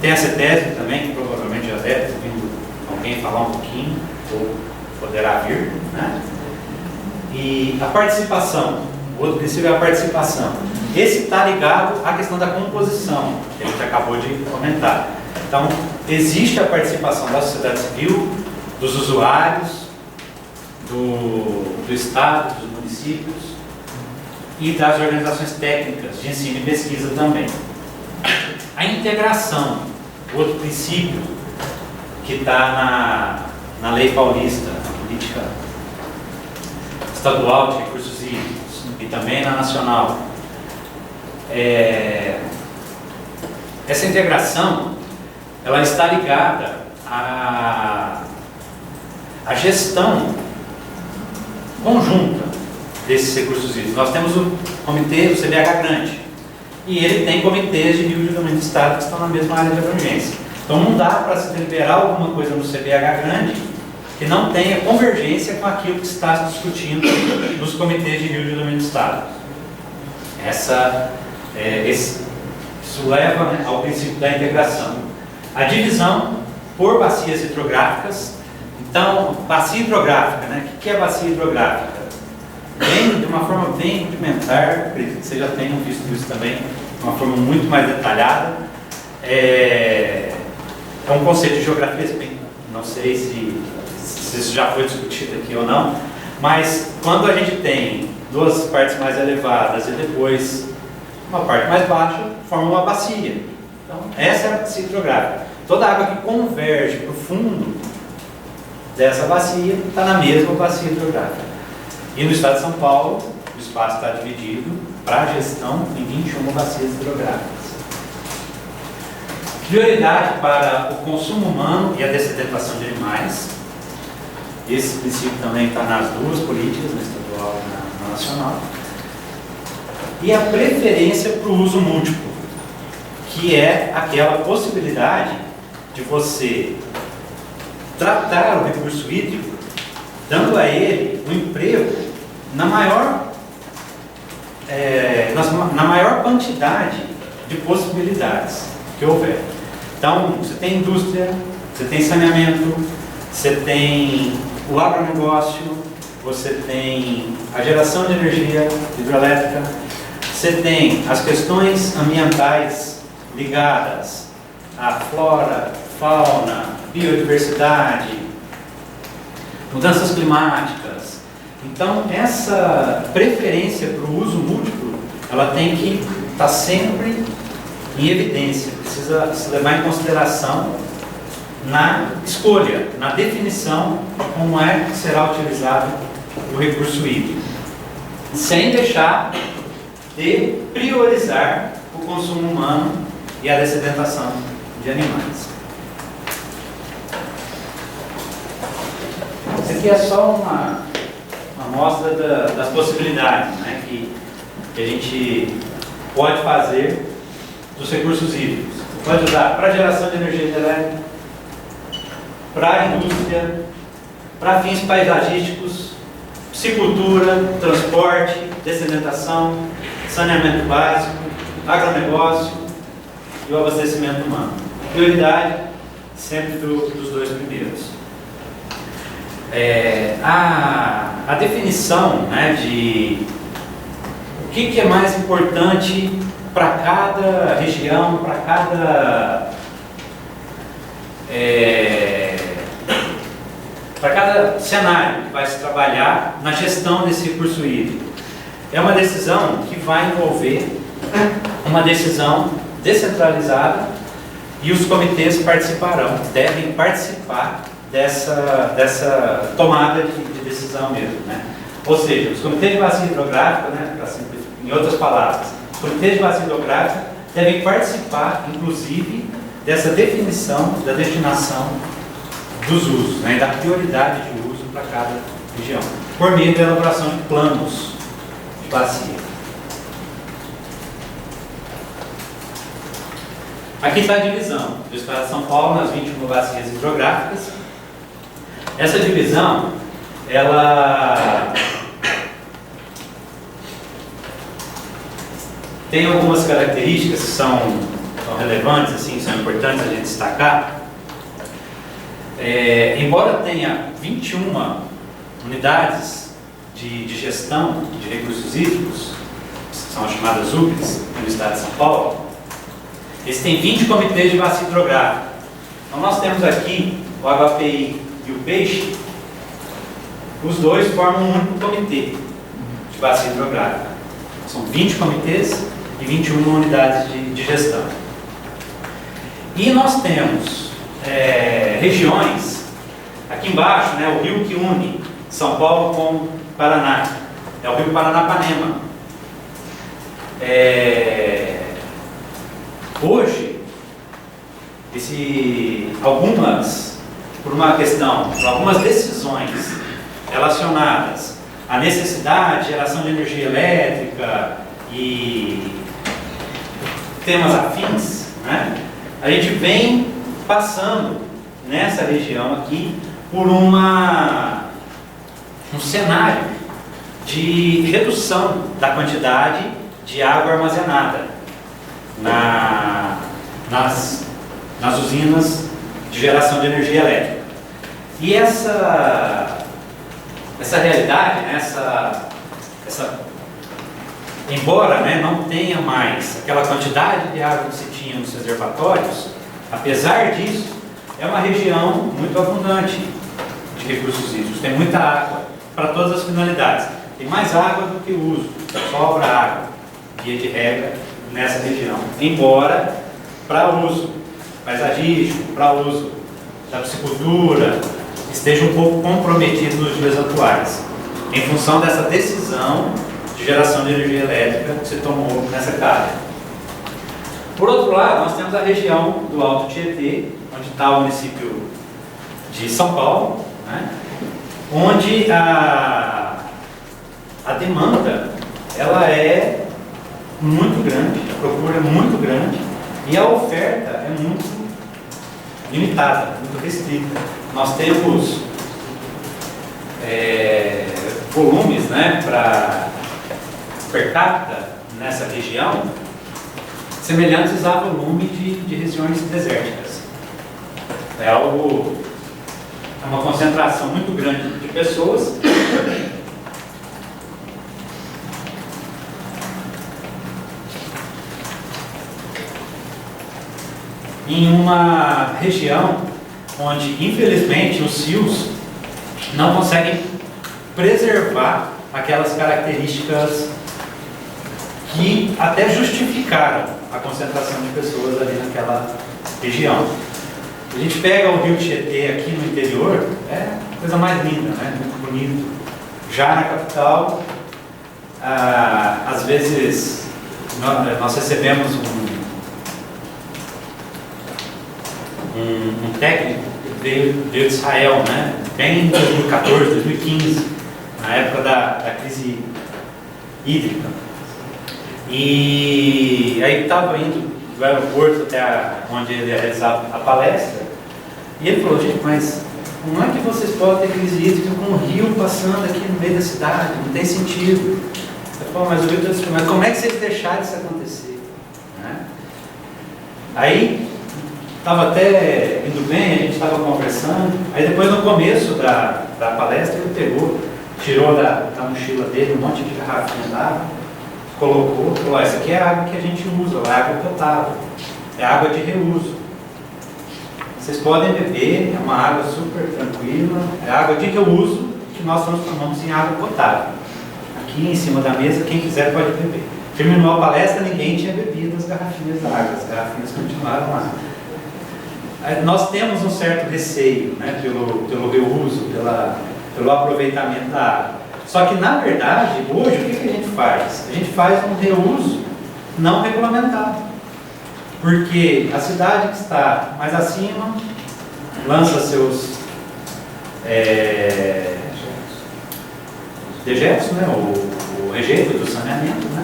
Tem a CETESB também, que provavelmente já deve ter vindo alguém falar um pouquinho, ou poderá vir, né? E a participação, o outro princípio é a participação. Esse está ligado à questão da composição, que a gente acabou de comentar. Então, existe a participação da sociedade civil, dos usuários, do Estado, dos municípios e das organizações técnicas de ensino e pesquisa também. A integração, outro princípio que está na Lei Paulista, na Política Estadual de Recursos Hídricos e também na Nacional. Essa integração, ela está ligada à gestão conjunta desses recursos hídricos. Nós temos o comitê, o CBH grande, e ele tem comitês de nível de domínio do Estado que estão na mesma área de abrangência. Então não dá para se deliberar alguma coisa no CBH grande que não tenha convergência com aquilo que está se discutindo nos comitês de nível de domínio do Estado. Isso leva, né, ao princípio da integração. A divisão por bacias hidrográficas. Então, bacia hidrográfica, né? O que é bacia hidrográfica? De uma forma bem rudimentar, acredito que vocês já tenham visto isso também, de uma forma muito mais detalhada. É um conceito de geografia, não sei se isso já foi discutido aqui ou não, mas quando a gente tem duas partes mais elevadas e depois uma parte mais baixa, forma uma bacia. Então, essa é a bacia hidrográfica. Toda a água que converge para o fundo dessa bacia está na mesma bacia hidrográfica. E no estado de São Paulo, o espaço está dividido para a gestão em 21 bacias hidrográficas. Prioridade para o consumo humano e a dessedentação de animais. Esse princípio também está nas duas políticas, na estadual e na nacional. E a preferência para o uso múltiplo, que é aquela possibilidade de você tratar o recurso hídrico, dando a ele um emprego na maior quantidade de possibilidades que houver. Então, você tem indústria, você tem saneamento, você tem o agronegócio, você tem a geração de energia hidrelétrica, você tem as questões ambientais ligadas à flora, fauna, biodiversidade, mudanças climáticas. Então, essa preferência para o uso múltiplo, ela tem que estar sempre em evidência, precisa se levar em consideração na escolha, na definição de como é que será utilizado o recurso hídrico, sem deixar de priorizar o consumo humano e a dessedentação de animais. Isso aqui é só uma amostra das possibilidades, né, que a gente pode fazer dos recursos hídricos. Você pode usar para geração de energia elétrica, para a indústria, para fins paisagísticos, piscicultura, transporte, dessedentação, saneamento básico, agronegócio e o abastecimento humano. Prioridade sempre dos dois primeiros. A definição, né, de o que é mais importante para cada região, para cada cenário que vai se trabalhar na gestão desse recurso hídrico. É uma decisão que vai envolver uma decisão descentralizada e os comitês participarão, devem participar dessa tomada de decisão mesmo, né? Ou seja, os comitês de bacia hidrográfica, né, em outras palavras, Os comitês de bacia hidrográfica devem participar, inclusive, dessa definição da destinação dos usos, né, e da prioridade de uso para cada região, por meio da elaboração de planos de bacia. Aqui está a divisão do Estado de São Paulo nas 21 bacias hidrográficas. Essa divisão, ela tem algumas características que são relevantes, assim, são importantes a gente destacar. Embora tenha 21 unidades de gestão de recursos hídricos, que são as chamadas UBRs, no Estado de São Paulo, eles têm 20 comitês de bacia hidrográfica. Então nós temos aqui o HPI e o Peixe, os dois formam um único comitê de bacia hidrográfica. São 20 comitês e 21 unidades de gestão. E nós temos regiões, aqui embaixo, né, o rio que une São Paulo com Paraná, é o rio Paranapanema. Hoje, por algumas decisões relacionadas à necessidade de geração de energia elétrica e temas afins, né, a gente vem passando nessa região aqui por um cenário de redução da quantidade de água armazenada nas usinas de geração de energia elétrica. E essa realidade, né, embora, né, não tenha mais aquela quantidade de água que se tinha nos reservatórios, apesar disso, é uma região muito abundante de recursos hídricos. Tem muita água para todas as finalidades. Tem mais água do que uso, sobra água, via de regra, nessa região. Embora, para uso paisagístico, para uso da piscicultura, esteja um pouco comprometido nos dias atuais, em função dessa decisão de geração de energia elétrica que se tomou nessa área. Por outro lado, nós temos a região do Alto Tietê, onde está o município de São Paulo, né, onde a demanda ela é muito grande, a procura é muito grande e a oferta é muito limitada, muito restrita. Nós temos volumes, né, per capita nessa região semelhantes a volume de regiões desérticas. É uma concentração muito grande de pessoas em uma região onde, infelizmente, os rios não conseguem preservar aquelas características que até justificaram a concentração de pessoas ali naquela região. A gente pega o rio Tietê aqui no interior, é a coisa mais linda, né? Muito bonito. Já na capital, às vezes nós recebemos um técnico que veio de Israel, né? Bem em 2014, 2015, na época da crise hídrica. E aí estava indo do aeroporto até onde ele ia realizar a palestra, e ele falou: gente, mas como é que vocês podem ter crise hídrica com um rio passando aqui no meio da cidade? Não tem sentido. Eu falei: mas o rio está destruindo, mas como é que vocês deixaram isso acontecer? Né? Aí estava até indo bem, a gente estava conversando, aí depois no começo da palestra ele tirou da mochila dele um monte de garrafinha d'água, colocou, falou: essa aqui é a água que a gente usa, é água potável, é água de reuso. Vocês podem beber, é uma água super tranquila, é água de reuso que nós transformamos em água potável. Aqui em cima da mesa, quem quiser pode beber. Terminou a palestra, ninguém tinha bebido as garrafinhas d'água, as garrafinhas continuaram lá. Nós temos um certo receio, né, pelo reuso, pelo aproveitamento da água. Só que, na verdade, hoje, o que a gente faz? A gente faz um reuso não regulamentado. Porque a cidade que está mais acima lança seus dejetos, né, o rejeito do saneamento, né?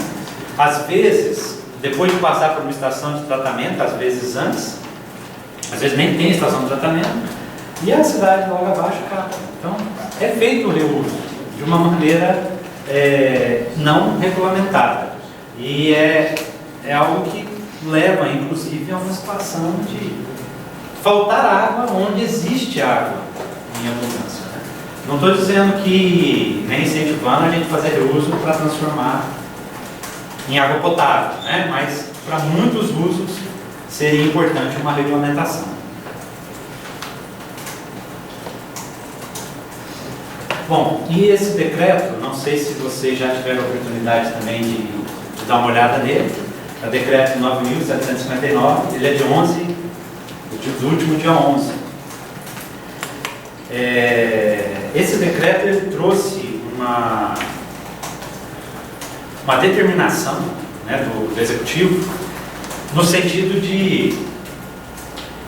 Às vezes, depois de passar por uma estação de tratamento, às vezes antes, às vezes nem tem estação de tratamento, e a cidade logo abaixo acaba. Então, é feito o reuso de uma maneira não regulamentada. E é algo que leva, inclusive, a uma situação de faltar água onde existe água em abundância. Né? Não estou dizendo que, nem incentivando a gente fazer reuso para transformar em água potável, né? Mas para muitos usos seria importante uma regulamentação. Bom, e esse decreto, não sei se vocês já tiveram a oportunidade também de dar uma olhada nele, é o decreto 9.759, ele é de 11, do último dia 11. Esse decreto ele trouxe uma determinação, né, do Executivo no sentido de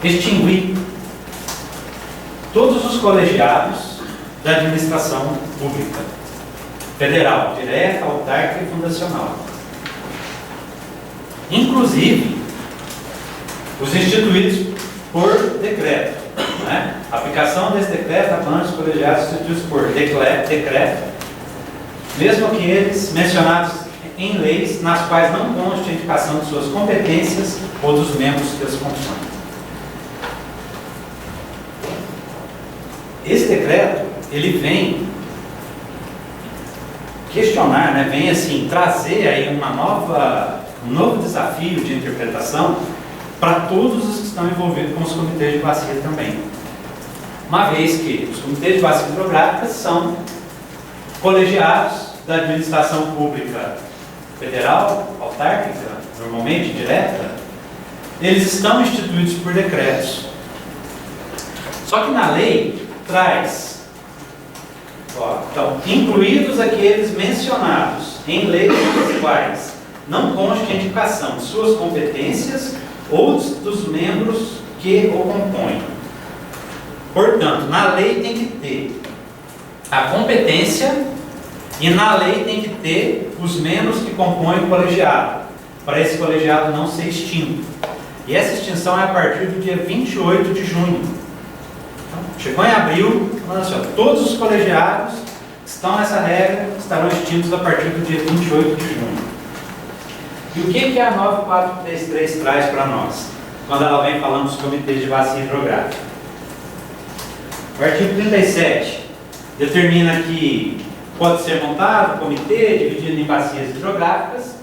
extinguir todos os colegiados da administração pública federal, direta, autárquica e fundacional. Inclusive, os instituídos por decreto. Né? A aplicação desse decreto a planos colegiados instituídos por decreto, mesmo aqueles mencionados em leis nas quais não conste a indicação de suas competências ou dos membros que as compõem. Esse decreto, ele vem questionar, né, vem assim, trazer aí um novo desafio de interpretação para todos os que estão envolvidos com os comitês de bacia também. Uma vez que os comitês de bacia hidrográficas são colegiados da administração pública federal, autárquica, normalmente direta, eles estão instituídos por decretos. Só que na lei traz, então, incluídos aqueles mencionados em leis das quais não conste a indicação de suas competências ou dos membros que o compõem. Portanto, na lei tem que ter a competência e na lei tem que ter os membros que compõem o colegiado, para esse colegiado não ser extinto. E essa extinção é a partir do dia 28 de junho. Então, chegou em abril, falando assim, ó, todos os colegiados que estão nessa regra estarão extintos a partir do dia 28 de junho. E o que a 9433 traz para nós, quando ela vem falando dos comitês de bacia hidrográfica? O artigo 37 determina que pode ser montado um comitê dividido em bacias hidrográficas.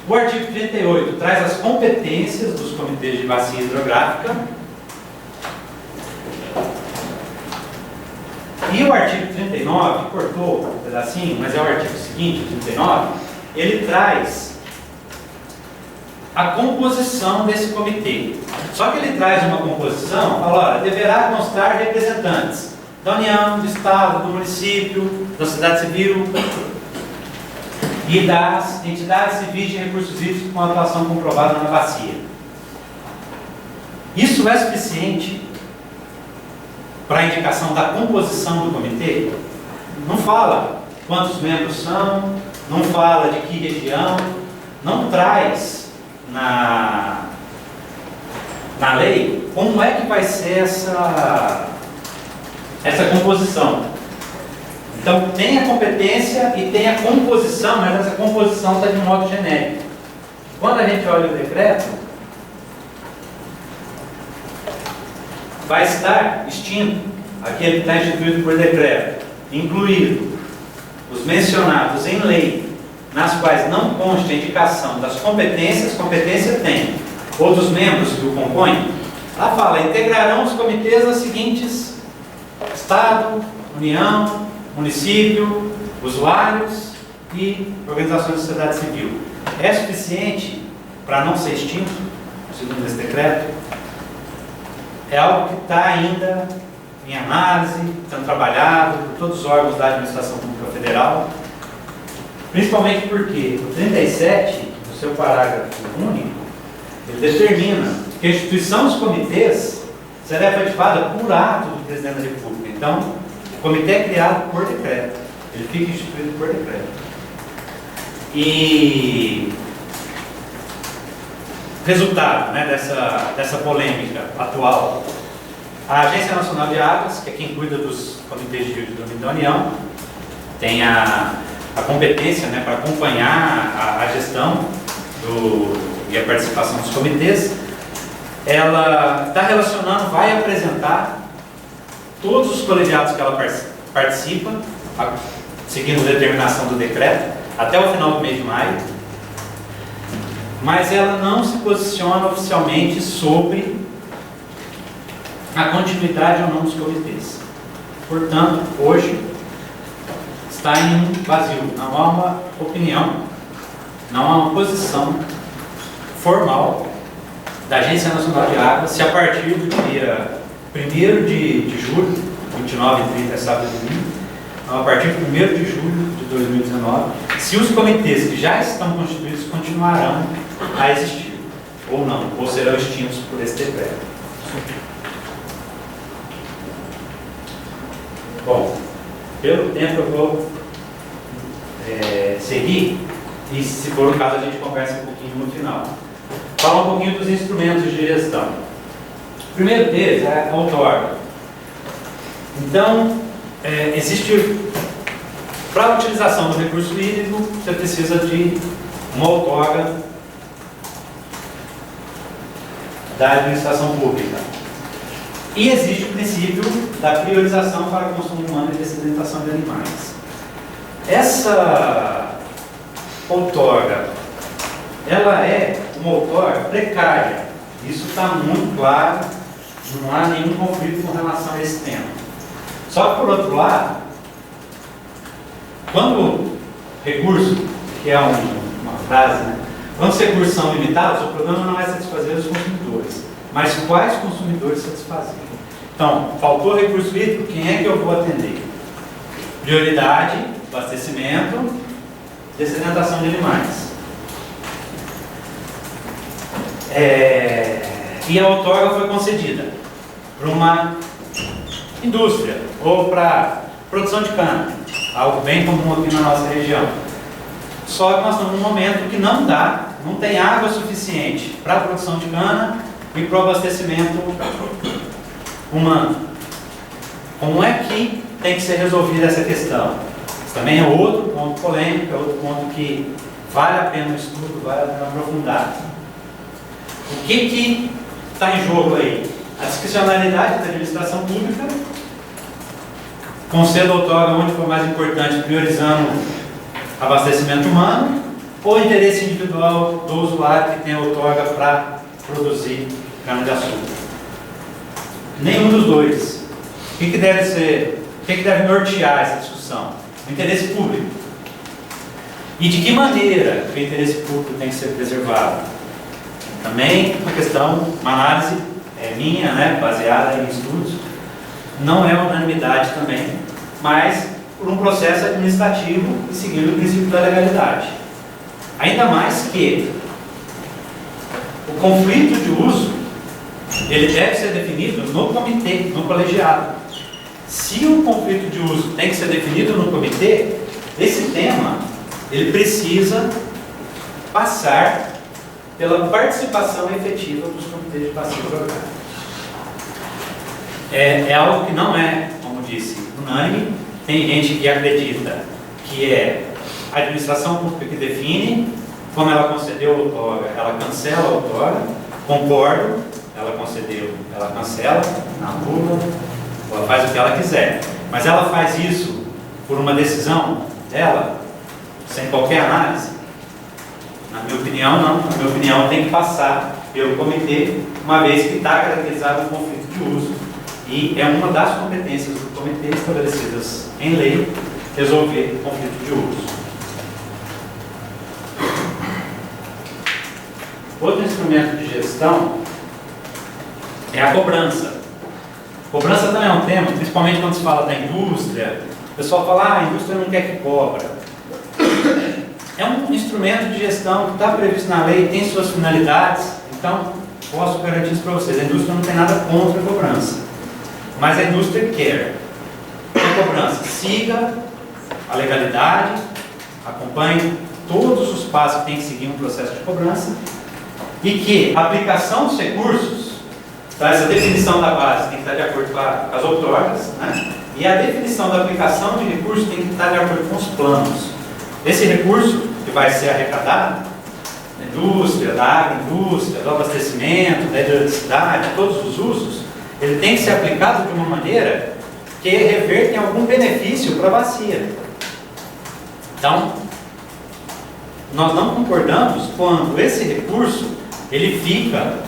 O artigo 38 traz as competências dos comitês de bacia hidrográfica. E o artigo 39, cortou um pedacinho, mas é o artigo seguinte, o 39, ele traz a composição desse comitê. Só que ele traz uma composição, fala, olha, deverá constar representantes da União, do Estado, do município, da sociedade civil e das entidades civis de recursos hídricos com atuação comprovada na bacia. Isso é suficiente para a indicação da composição do comitê? Não fala quantos membros são, não fala de que região, não traz na lei como é que vai ser essa composição. Então tem a competência e tem a composição, mas essa composição está de modo genérico. Quando a gente olha o decreto, vai estar extinto aquele que está instituído por decreto, incluído os mencionados em lei, nas quais não consta a indicação das competências, competência tem, ou dos membros que o compõem. Lá fala, integrarão os comitês as seguintes: Estado, União, município, usuários e organizações da sociedade civil. É suficiente para não ser extinto, segundo esse decreto? É algo que está ainda em análise, sendo trabalhado por todos os órgãos da administração pública federal, principalmente porque o 37 do no seu parágrafo único, ele determina que a instituição dos comitês será efetivada por ato do Presidente da República. Então, o comitê é criado por decreto. Ele fica instituído por decreto. E resultado, né, dessa polêmica atual, a Agência Nacional de Águas, que é quem cuida dos comitês de domínio da União, tem a competência, né, para acompanhar a gestão e a participação dos comitês. Ela está relacionando, vai apresentar todos os colegiados que ela participa, seguindo a determinação do decreto, até o final do mês de maio, mas ela não se posiciona oficialmente sobre a continuidade ou não dos comitês. Portanto, hoje está em um vazio, não há uma opinião, não há uma posição formal da Agência Nacional de Águas se a partir do dia 1º de julho, 29 e 30 é sábado e domingo, então, a partir do 1º de julho de 2019, se os comitês que já estão constituídos continuarão a existir, ou não, ou serão extintos por esse decreto. Bom, pelo tempo eu vou seguir, e se for o caso a gente conversa um pouquinho no final. Falar um pouquinho dos instrumentos de gestão. O primeiro deles é a outorga. Então, existe, para a utilização do recurso hídrico, você precisa de uma outorga da administração pública. E existe o princípio da priorização para consumo humano e dessedentação de animais. Essa outorga, ela é uma outorga precária. Isso está muito claro, não há nenhum conflito com relação a esse tema. Só que, por outro lado, quando o recurso, que é uma frase, né? Quando os recursos são limitados, o problema não é satisfazer os consumidores, mas quais consumidores satisfazer. Então, faltou recurso hídrico, quem é que eu vou atender? Prioridade, abastecimento, dessedentação de animais. E a outorga foi concedida para uma indústria ou para produção de cana, algo bem comum aqui na nossa região. Só que nós estamos num momento que não tem água suficiente para a produção de cana e para o abastecimento humano. Como é que tem que ser resolvida essa questão? Isso também é outro ponto polêmico, é outro ponto que vale a pena o estudo, vale a pena aprofundar. O que está em jogo aí? A discricionalidade da administração pública, conceda outorga onde for mais importante, priorizando abastecimento humano, ou interesse individual do usuário que tem outorga para produzir cana-de-açúcar. Nenhum dos dois. O que deve nortear essa discussão? O interesse público. E de que maneira o interesse público tem que ser preservado? Também uma questão, uma análise minha, né, baseada em estudos, não é unanimidade também, mas por um processo administrativo e seguindo o princípio da legalidade. Ainda mais que o conflito de uso, ele deve ser definido no comitê, no colegiado. Se o conflito de uso tem que ser definido no comitê, esse tema, ele precisa passar pela participação efetiva dos comitês de passivos orgânicos. É algo que não é, como disse, unânime. Tem gente que acredita que é a administração pública que define, como ela concedeu a outorga, ela cancela a outorga. Concordo, ela concedeu, ela cancela, anula, ela faz o que ela quiser. Mas ela faz isso por uma decisão dela, sem qualquer análise? Na minha opinião, não. Na minha opinião, tem que passar pelo comitê, uma vez que está caracterizado um conflito de uso. E é uma das competências do comitê estabelecidas em lei resolver o conflito de uso. Outro instrumento de gestão é a cobrança. Cobrança também é um tema, principalmente quando se fala da indústria. O pessoal fala, a indústria não quer que cobra. é um instrumento de gestão que está previsto na lei, tem suas finalidades, então posso garantir isso para vocês, a indústria não tem nada contra a cobrança, mas a indústria quer que a cobrança siga a legalidade, acompanhe todos os passos que tem que seguir um processo de cobrança e que a aplicação dos recursos, tá, essa definição da base tem que estar de acordo com as outorgas, né? E a definição da aplicação de recursos tem que estar de acordo com os planos. Esse recurso que vai ser arrecadado da indústria, da agroindústria, do abastecimento, da eletricidade, todos os usos, ele tem que ser aplicado de uma maneira que reverte em algum benefício para a bacia. Então, nós não concordamos quando esse recurso ele fica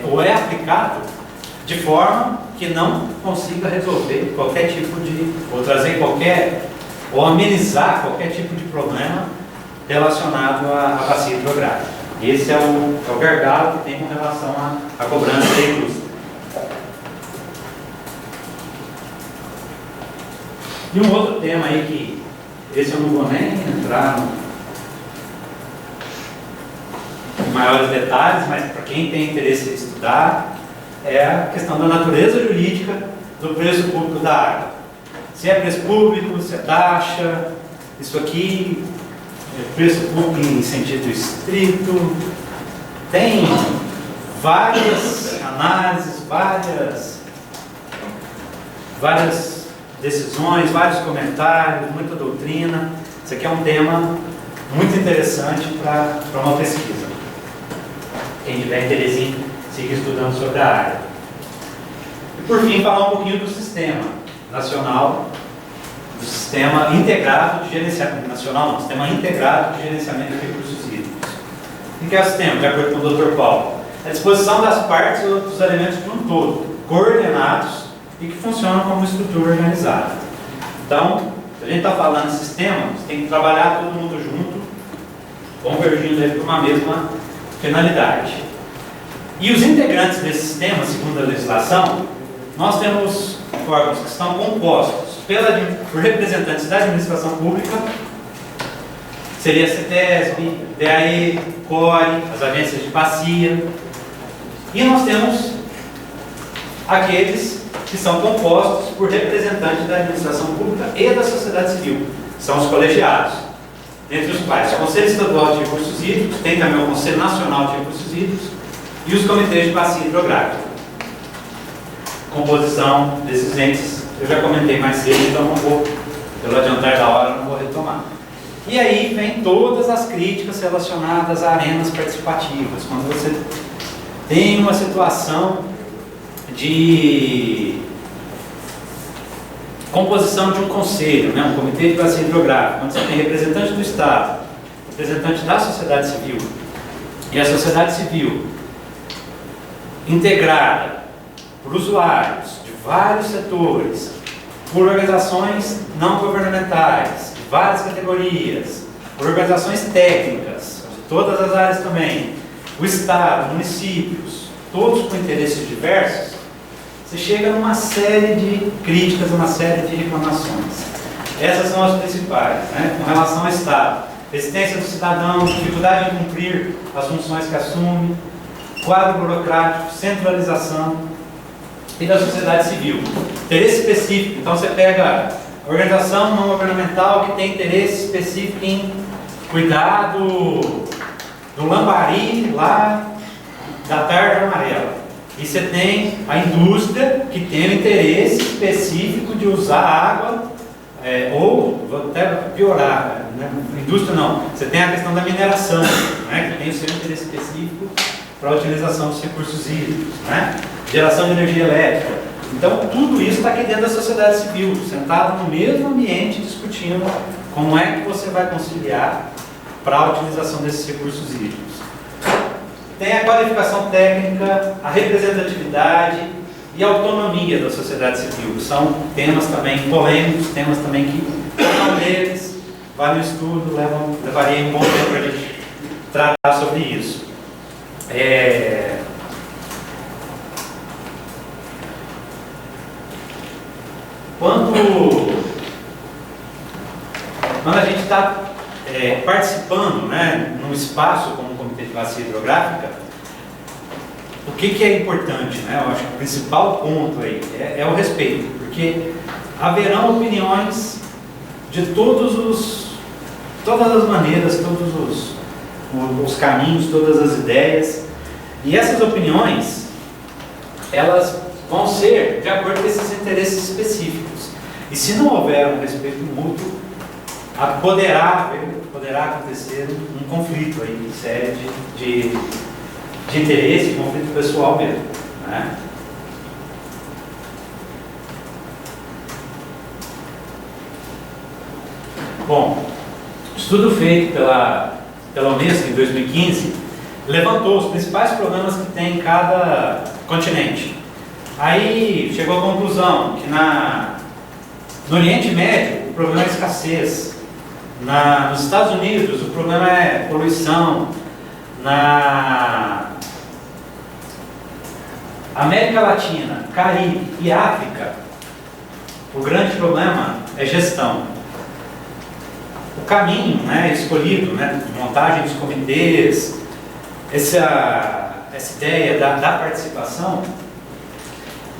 ou é aplicado de forma que não consiga resolver qualquer tipo de, ou trazer qualquer, ou amenizar qualquer tipo de problema relacionado à bacia hidrográfica. Esse é o gargalo que tem com relação à cobrança da indústria. E um outro tema aí que esse eu não vou nem entrar em maiores detalhes, mas para quem tem interesse em estudar, é a questão da natureza jurídica do preço público da água. Se é preço público, se é taxa, isso aqui é preço público em sentido estrito. Tem várias análises, várias decisões, vários comentários, muita doutrina. Isso aqui é um tema muito interessante para uma pesquisa. Quem tiver interesse em seguir estudando sobre a área. E por fim, falar um pouquinho do sistema nacional, do sistema integrado de gerenciamento nacional, não, sistema integrado de gerenciamento de recursos hídricos. O que é o sistema? De acordo com o Dr. Paulo, é a disposição das partes ou dos elementos de um todo, coordenados e que funcionam como estrutura organizada. Então, se a gente está falando de sistema, você tem que trabalhar todo mundo junto, convergindo para uma mesma finalidade. E os integrantes desse sistema, segundo a legislação, nós temos órgãos que estão compostos por representantes da administração pública, seria a CETESB, DAE, CORE, as agências de bacia, e nós temos aqueles que são compostos por representantes da administração pública e da sociedade civil, são os colegiados, entre os quais o Conselho Estadual de Recursos Hídricos, tem também o Conselho Nacional de Recursos Hídricos e os comitês de bacia hidrográfica. Composição desses entes, eu já comentei mais cedo, então não vou, pelo adiantar da hora, não vou retomar. E aí vem todas as críticas relacionadas a arenas participativas, quando você tem uma situação de composição de um conselho, né, um comitê de bacia hidrográfica, quando você tem representante do Estado, representante da sociedade civil, e a sociedade civil integrada por usuários de vários setores, por organizações não governamentais, de várias categorias, por organizações técnicas, de todas as áreas também, o Estado, municípios, todos com interesses diversos, você chega numa série de críticas, uma série de reclamações. Essas são as principais, né? Com relação ao Estado. Resistência do cidadão, dificuldade de cumprir as funções que assume, quadro burocrático, centralização, e da sociedade civil. Interesse específico, então você pega a organização não governamental que tem interesse específico em cuidar do lambari lá da tarde amarela. E você tem a indústria que tem o interesse específico de usar água, ou, vou até piorar, né? Indústria não, você tem a questão da mineração, né? Que tem o seu interesse específico para a utilização dos recursos hídricos, né? Geração de energia elétrica. Então, tudo isso está aqui dentro da sociedade civil, sentado no mesmo ambiente, discutindo como é que você vai conciliar para a utilização desses recursos hídricos. Tem a qualificação técnica, a representatividade e a autonomia da sociedade civil. São temas também polêmicos, temas também que, cada um deles, vale um estudo, levaria um bom tempo para a gente tratar sobre isso. Quando a gente está participando, né, num espaço como o Comitê de Bacia Hidrográfica, o que é importante, né? Eu acho que o principal ponto aí é o respeito, porque haverão opiniões de todas as maneiras, todos os caminhos, todas as ideias, e essas opiniões, elas vão ser de acordo com esses interesses específicos. E se não houver um respeito mútuo, poderá acontecer um conflito aí sério de interesse, conflito pessoal mesmo, né? Bom, estudo feito pela Unesco em 2015 levantou os principais problemas que tem em cada continente. Aí chegou à conclusão que no Oriente Médio o problema é escassez, nos Estados Unidos o problema é poluição, na América Latina, Caribe e África o grande problema é gestão. O caminho, né, escolhido, né, de montagem dos comitês, essa ideia da participação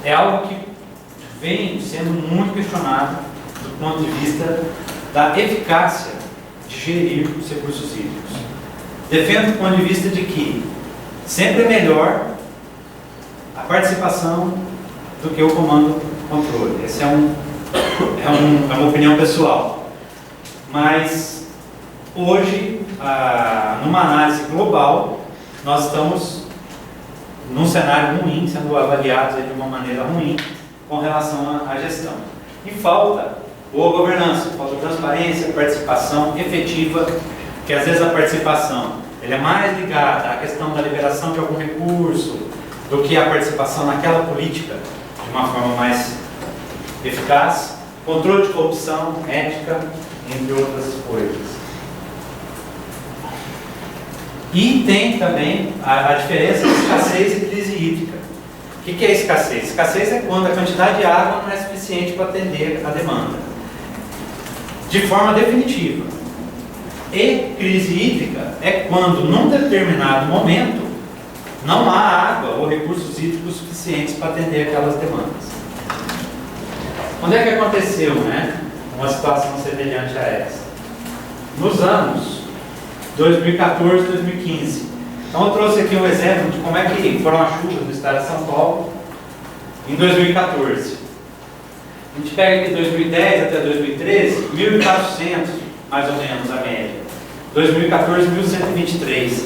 é algo que vem sendo muito questionado do ponto de vista da eficácia de gerir os recursos hídricos. Defendo do ponto de vista de que sempre é melhor a participação do que o comando-controle. Essa é uma opinião pessoal. Mas hoje, numa análise global, nós estamos num cenário ruim, sendo avaliados de uma maneira ruim com relação à gestão. E falta boa governança, falta transparência, participação efetiva, que às vezes a participação ela é mais ligada à questão da liberação de algum recurso do que a participação naquela política de uma forma mais eficaz, controle de corrupção, ética, entre outras coisas. E tem também a diferença de escassez e crise hídrica. O que é escassez? Escassez é quando a quantidade de água não é suficiente para atender a demanda, de forma definitiva. E crise hídrica é quando, num determinado momento, não há água ou recursos hídricos suficientes para atender aquelas demandas. Quando é que aconteceu, né, uma situação semelhante a essa? Nos anos 2014 e 2015. Então eu trouxe aqui um exemplo de como é que foram as chuvas no estado de São Paulo em 2014. A gente pega aqui 2010 até 2013, 1.400 mais ou menos a média. 2014, 1.123.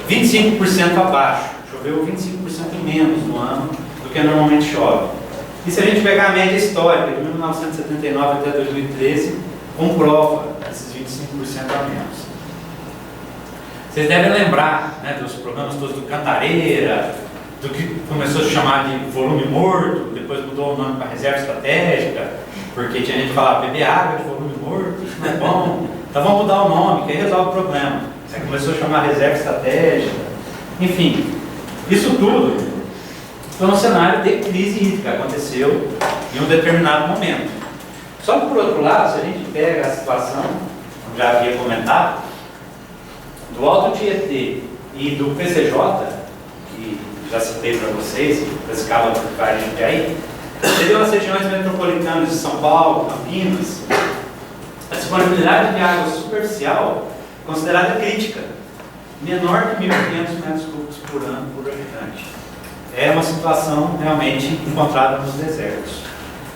25% abaixo. Choveu 25% menos no ano do que normalmente chove. E se a gente pegar a média histórica de 1979 até 2013, comprova esses 25% a menos. Vocês devem lembrar, né, dos programas todos do Cantareira, do que começou a se chamar de volume morto, depois mudou o nome para reserva estratégica, porque tinha gente que falava beber água de volume morto, isso não é bom, então vamos mudar o nome, que aí resolve o problema. Aí começou a chamar reserva estratégica, enfim, isso tudo foi um cenário de crise hídrica, aconteceu em um determinado momento. Só que por outro lado, se a gente pega a situação, como já havia comentado, do Alto Tietê e do PCJ, que já citei para vocês, Piracicaba, Portugal e Jundiaí, seriam as regiões metropolitanas de São Paulo, Campinas, a disponibilidade de água superficial considerada crítica, menor que 1.500 metros cúbicos por ano por habitante. É uma situação realmente encontrada nos desertos.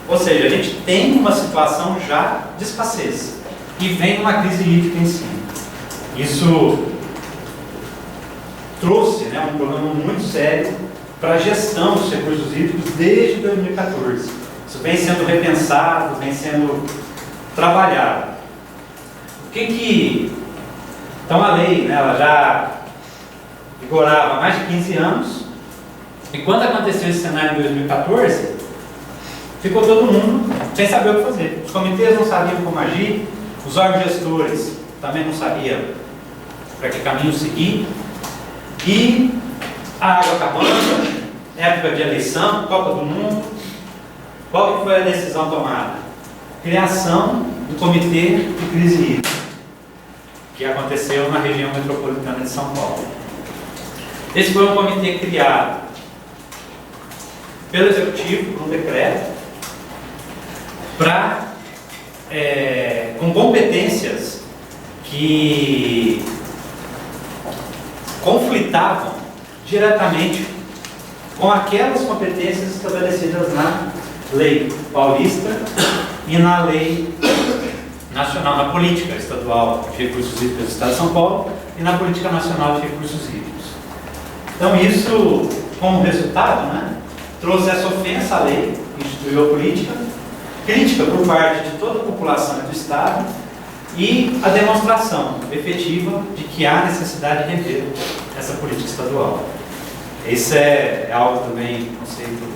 Ou seja, a gente tem uma situação já de escassez e vem uma crise hídrica em cima. Isso trouxe, né, um problema muito sério para a gestão dos recursos hídricos desde 2014. Isso vem sendo repensado, vem sendo trabalhado. Então a lei, né, ela já vigorava há mais de 15 anos, e quando aconteceu esse cenário em 2014, ficou todo mundo sem saber o que fazer. Os comitês não sabiam como agir, os órgãos gestores também não sabiam para que caminho seguir, e a água acabando, época de eleição, Copa do Mundo. Qual que foi a decisão tomada? Criação do Comitê de Crise Hídrica. que aconteceu na região metropolitana de São Paulo. Esse foi um comitê criado pelo Executivo, por um decreto, com competências que conflitavam diretamente com aquelas competências estabelecidas na lei paulista e na lei nacional, na política estadual de recursos hídricos do Estado de São Paulo e na política nacional de recursos hídricos. Então isso, como resultado, né, trouxe essa ofensa à lei, instituiu a política, crítica por parte de toda a população do Estado e a demonstração efetiva de que há necessidade de rever essa política estadual. Isso é algo também, conceito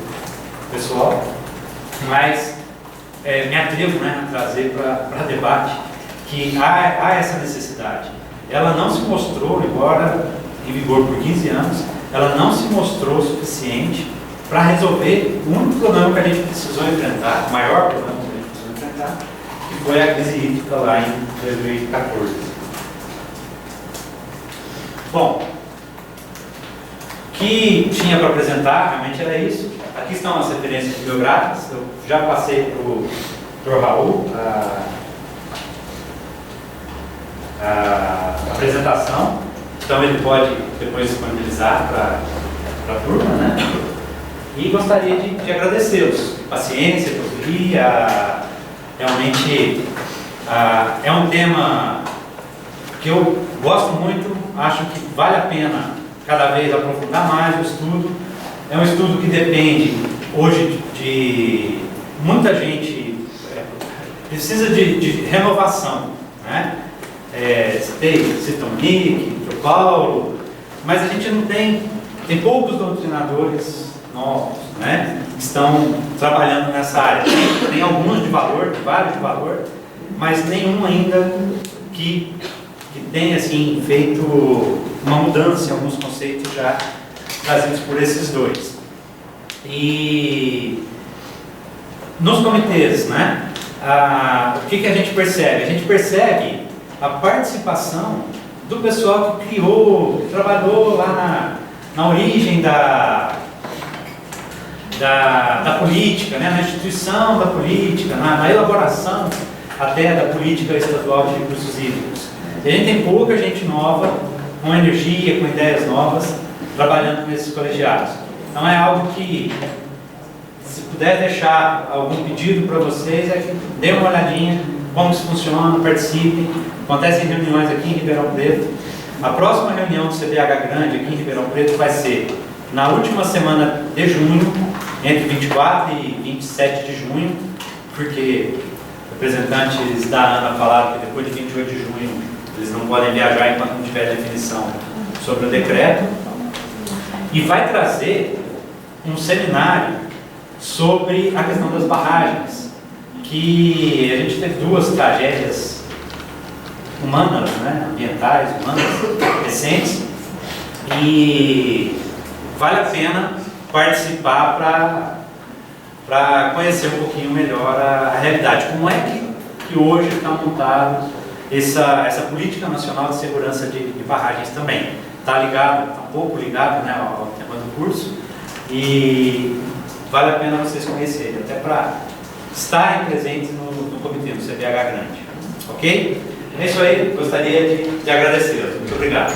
pessoal, mas me atrevo, né, a trazer para debate que há essa necessidade. Ela não se mostrou, embora em vigor por 15 anos, ela não se mostrou suficiente para resolver o único problema que a gente precisou enfrentar, o maior problema que a gente precisou enfrentar, que foi a crise hídrica lá em 2014. Bom, o que tinha para apresentar realmente era isso. Aqui estão as referências bibliográficas. Eu já passei para o Dr. Raul a apresentação, então ele pode depois disponibilizar para a turma, né? E gostaria de agradecê-los, paciência, por vir. Realmente é um tema que eu gosto muito, acho que vale a pena cada vez aprofundar mais o estudo. É um estudo que depende hoje de muita gente, precisa de renovação, né? Citam Nick, o Paulo, mas a gente não tem poucos doutrinadores novos, né, que estão trabalhando nessa área. Tem alguns de valor, vários de valor, mas nenhum ainda que tenha assim, feito uma mudança em alguns conceitos já trazidos por esses dois. E nos comitês, né, o que a gente percebe? A gente percebe a participação do pessoal que criou, que trabalhou lá na origem da política, né, na instituição da política, na elaboração até da política estadual de recursos hídricos. E a gente tem pouca gente nova, com energia, com ideias novas, trabalhando nesses colegiados. Então é algo que, se puder deixar algum pedido para vocês, é que dê uma olhadinha como isso funciona, participem. Acontecem reuniões aqui em Ribeirão Preto. A próxima reunião do CBH Grande aqui em Ribeirão Preto vai ser na última semana de junho, entre 24 e 27 de junho, porque representantes da ANA falaram que depois de 28 de junho eles não podem viajar enquanto não tiver definição sobre o decreto. E vai trazer um seminário sobre a questão das barragens, que a gente teve duas tragédias humanas, né, ambientais, humanas, recentes, e vale a pena participar para conhecer um pouquinho melhor a realidade. Como é que hoje está montado essa política nacional de segurança de barragens também. Está ligado, está um pouco ligado, né, ao tema do curso, e vale a pena vocês conhecerem, até para estarem presentes no comitê, no CBH Grande. Ok? É isso aí, gostaria de agradecer. Muito obrigado.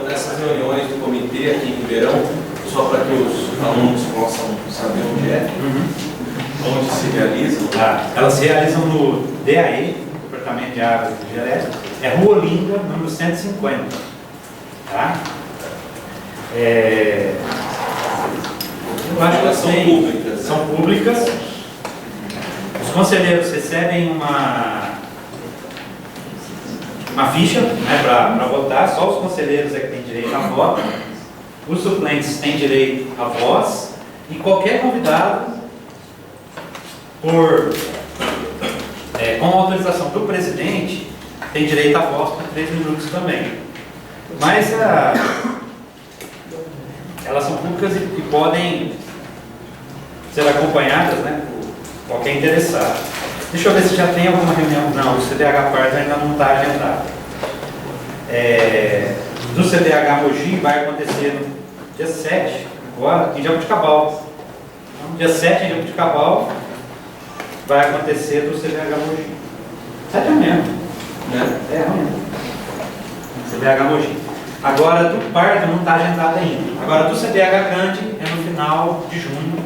Essas reuniões do comitê aqui em Ribeirão, só para que os alunos possam saber onde é, onde se realizam. Elas se realizam no DAE, Departamento de Águas e Energia Elétrica, Rua Olinda, número 150. Tá? Eu acho que elas são públicas. São públicas. Os conselheiros recebem uma ficha, né, para votar. Só os conselheiros é que têm direito a voto. Os suplentes têm direito a voz. E qualquer convidado, com autorização do presidente, tem direito a voz por 3 minutos também. Mas elas são públicas e podem ser acompanhadas, né, por qualquer interessado. Deixa eu ver se já tem alguma reunião. Não, o CDH Parto ainda não está agendado. No CDH Mogi vai acontecer no dia 7, agora, em Jabuticabal. Então, dia 7 em Jabuticabal vai acontecer do CDH Mogi. 7 é mesmo. Né? É amanhã. CDH Mogi. Agora, do Parto não está agendado ainda. Agora, do CDH Grande é no final de junho,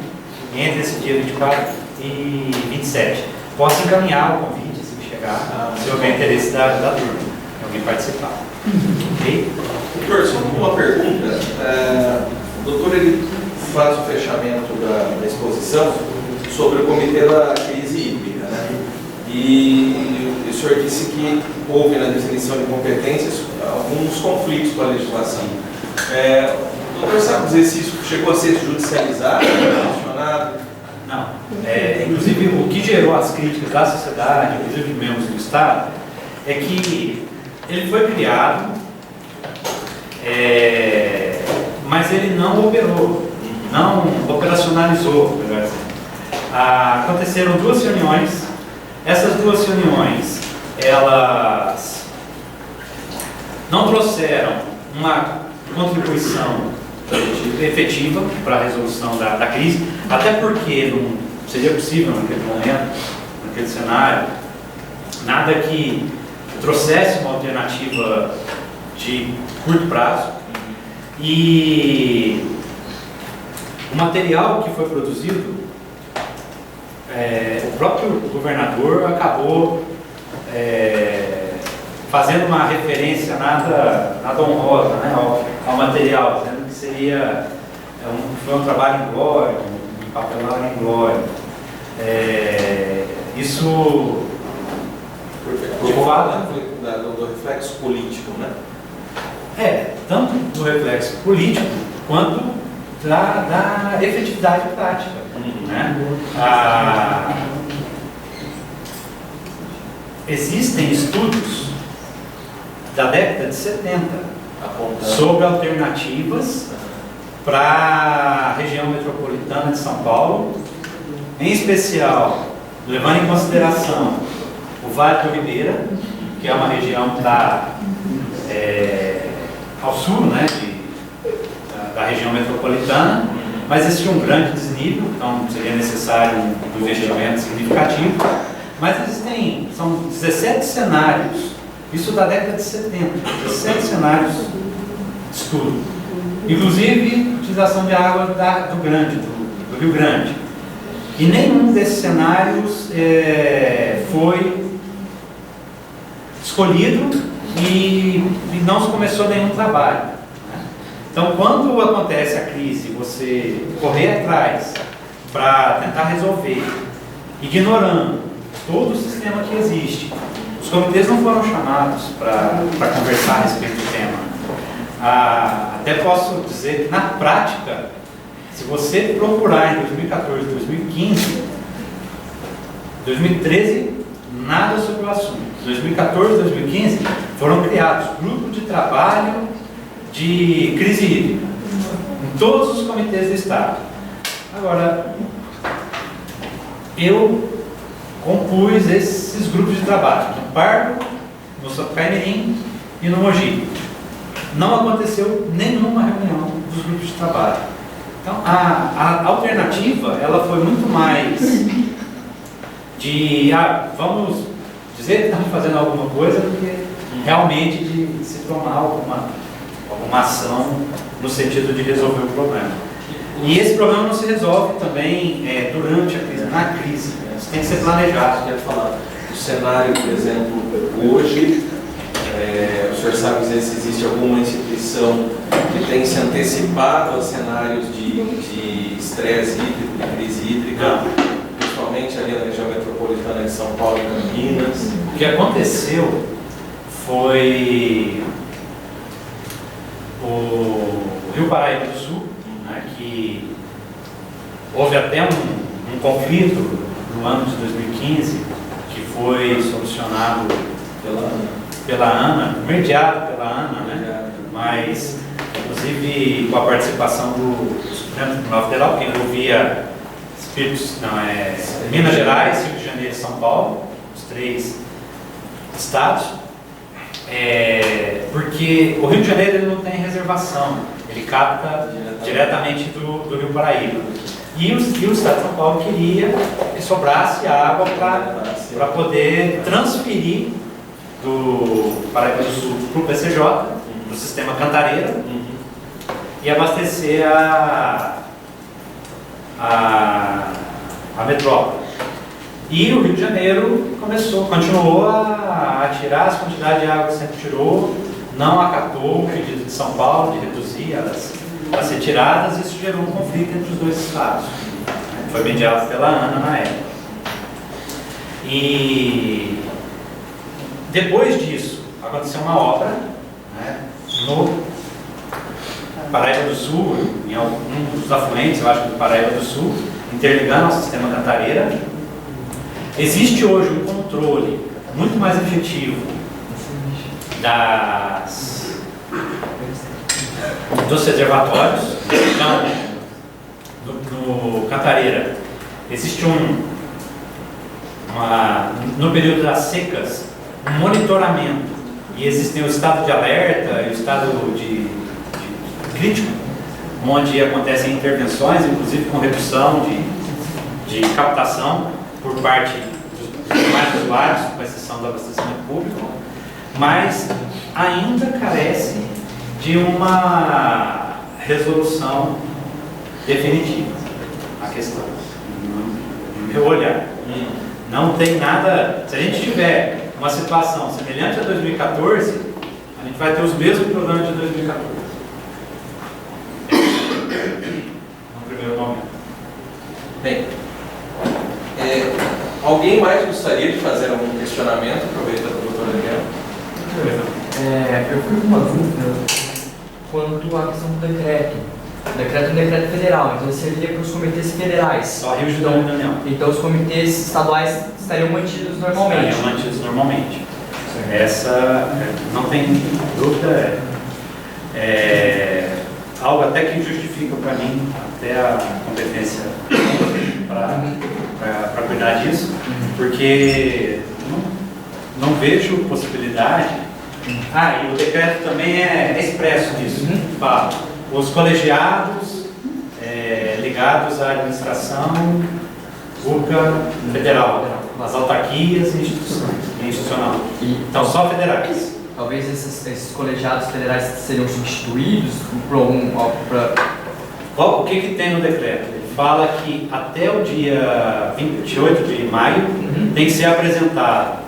entre esse dia 24 e 27. Posso encaminhar o convite, se chegar, se houver interesse da turma, de alguém participar. Ok? Doutor, só uma pergunta. O doutor ele faz o fechamento da exposição sobre o Comitê da Crise Hídrica, né? E o senhor disse que houve na definição de competências alguns conflitos com a legislação. O doutor sabe dizer se isso chegou a ser judicializado, sancionado? Não. Inclusive, o que gerou as críticas da sociedade, inclusive de membros do Estado, é que ele foi criado, mas ele não operou, não operacionalizou, melhor dizendo. Aconteceram 2 reuniões. Essas 2 reuniões, elas não trouxeram uma contribuição efetiva para a resolução da crise, até porque não seria possível naquele momento, naquele cenário, nada que trouxesse uma alternativa de curto prazo. E o material que foi produzido, o próprio governador acabou fazendo uma referência nada honrosa, né, ao material, dizendo que foi um trabalho em glória, um papelado em glória. Isso De fato, do reflexo político, né? Tanto do reflexo político quanto da efetividade prática. Né? Existem estudos da década de 70 sobre alternativas para a região metropolitana de São Paulo, em especial levando em consideração o Vale do Ribeira, que é uma região que está ao sul, né, da região metropolitana, mas existe um grande desnível, então seria necessário um investimento significativo. Mas são 17 cenários, isso da década de 70, 17 cenários de estudo, inclusive utilização de água do Rio Grande. E nenhum desses cenários foi escolhido e não se começou nenhum trabalho. Né? Então, quando acontece a crise, você correr atrás para tentar resolver, ignorando todo o sistema que existe. Os comitês não foram chamados para conversar a respeito do tema. Até posso dizer que, na prática, se você procurar em 2014, 2015, 2013, nada sobre o assunto. 2014, 2015, foram criados grupos de trabalho de crise hídrica em todos os comitês do Estado. Agora, eu compus esses grupos de trabalho no Parto, no Sapucaí-Mirim e no Mogi. Não aconteceu nenhuma reunião dos grupos de trabalho. Então, a alternativa, ela foi muito mais de, vamos dizer que estamos fazendo alguma coisa, do que realmente de se tomar alguma ação no sentido de resolver o problema. E esse problema não se resolve também durante a crise, na crise. Isso tem que ser planejado. Eu quero falar do cenário, por exemplo, hoje, o senhor sabe dizer se existe alguma instituição que tem se antecipado a cenários de estresse hídrico, de crise hídrica, principalmente ali na região metropolitana de São Paulo e Campinas? O que aconteceu foi o Rio Paraíba do Sul, né, que houve até um conflito no ano de 2015, que foi solucionado pela ANA, mediado pela ANA, né, mas inclusive com a participação do Supremo Tribunal Federal, que envolvia Minas Gerais, Rio de Janeiro e São Paulo, os 3 estados, porque o Rio de Janeiro ele não tem reservação, ele capta diretamente do Rio Paraíba. E o estado de São Paulo queria que sobrasse água para poder transferir do Paraíba do Sul para o PCJ, do sistema Cantareira, e abastecer a metrópole. E o Rio de Janeiro continuou a tirar as quantidades de água que sempre tirou, não acatou o pedido de São Paulo de reduzir elas a ser tiradas. Isso gerou um conflito entre os 2 estados. Foi mediado pela ANA na época. E depois disso, aconteceu uma obra, né, no Paraíba do Sul, em algum dos afluentes, eu acho que do Paraíba do Sul, interligando ao sistema Cantareira. Existe hoje um controle muito mais efetivo dos reservatórios. Então, no Cantareira, existe no período das secas, um monitoramento, e existem o estado de alerta e o estado de crítico, onde acontecem intervenções, inclusive com redução de captação por parte dos demais usuários, com exceção do abastecimento público, mas ainda carece de uma resolução definitiva a questão. No meu olhar, não tem nada. Se a gente tiver uma situação semelhante a 2014, a gente vai ter os mesmos problemas de 2014. No primeiro momento. Bem, alguém mais gostaria de fazer algum questionamento? Aproveita para o doutor Daniel. Eu fui com uma dúvida quanto à questão do decreto. O decreto é um decreto federal, então seria para os comitês federais. Só Rio de Janeiro e União. Então os comitês estaduais estariam mantidos normalmente. Estariam mantidos normalmente. Essa, não tem dúvida, algo até que justifica para mim até a competência para cuidar disso, porque não vejo possibilidade. E o decreto também é expresso nisso. Fala, os colegiados ligados à administração pública federal, as autarquias e institucional. Então, só federais. Talvez esses colegiados federais seriam substituídos por algum... O que tem no decreto? Ele fala que até o dia 28 de maio tem que ser apresentado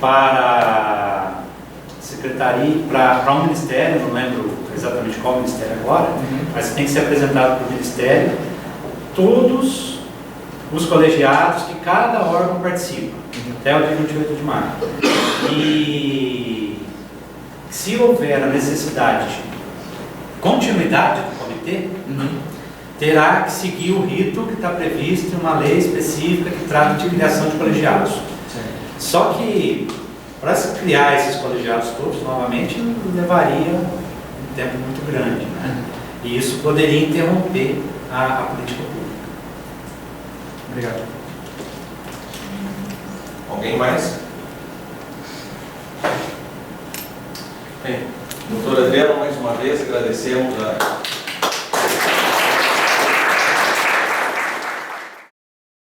para a secretaria, para um ministério, não lembro exatamente qual ministério agora, mas tem que ser apresentado para o ministério todos os colegiados que cada órgão participa, até o dia 28 de maio. E se houver a necessidade de continuidade do comitê, terá que seguir o rito que está previsto em uma lei específica que trata de criação de colegiados. Só que, para se criar esses colegiados todos novamente, levaria um tempo muito grande, né? E isso poderia interromper a política pública. Obrigado. Alguém mais? Bem, doutor Adriano, mais uma vez agradecemos a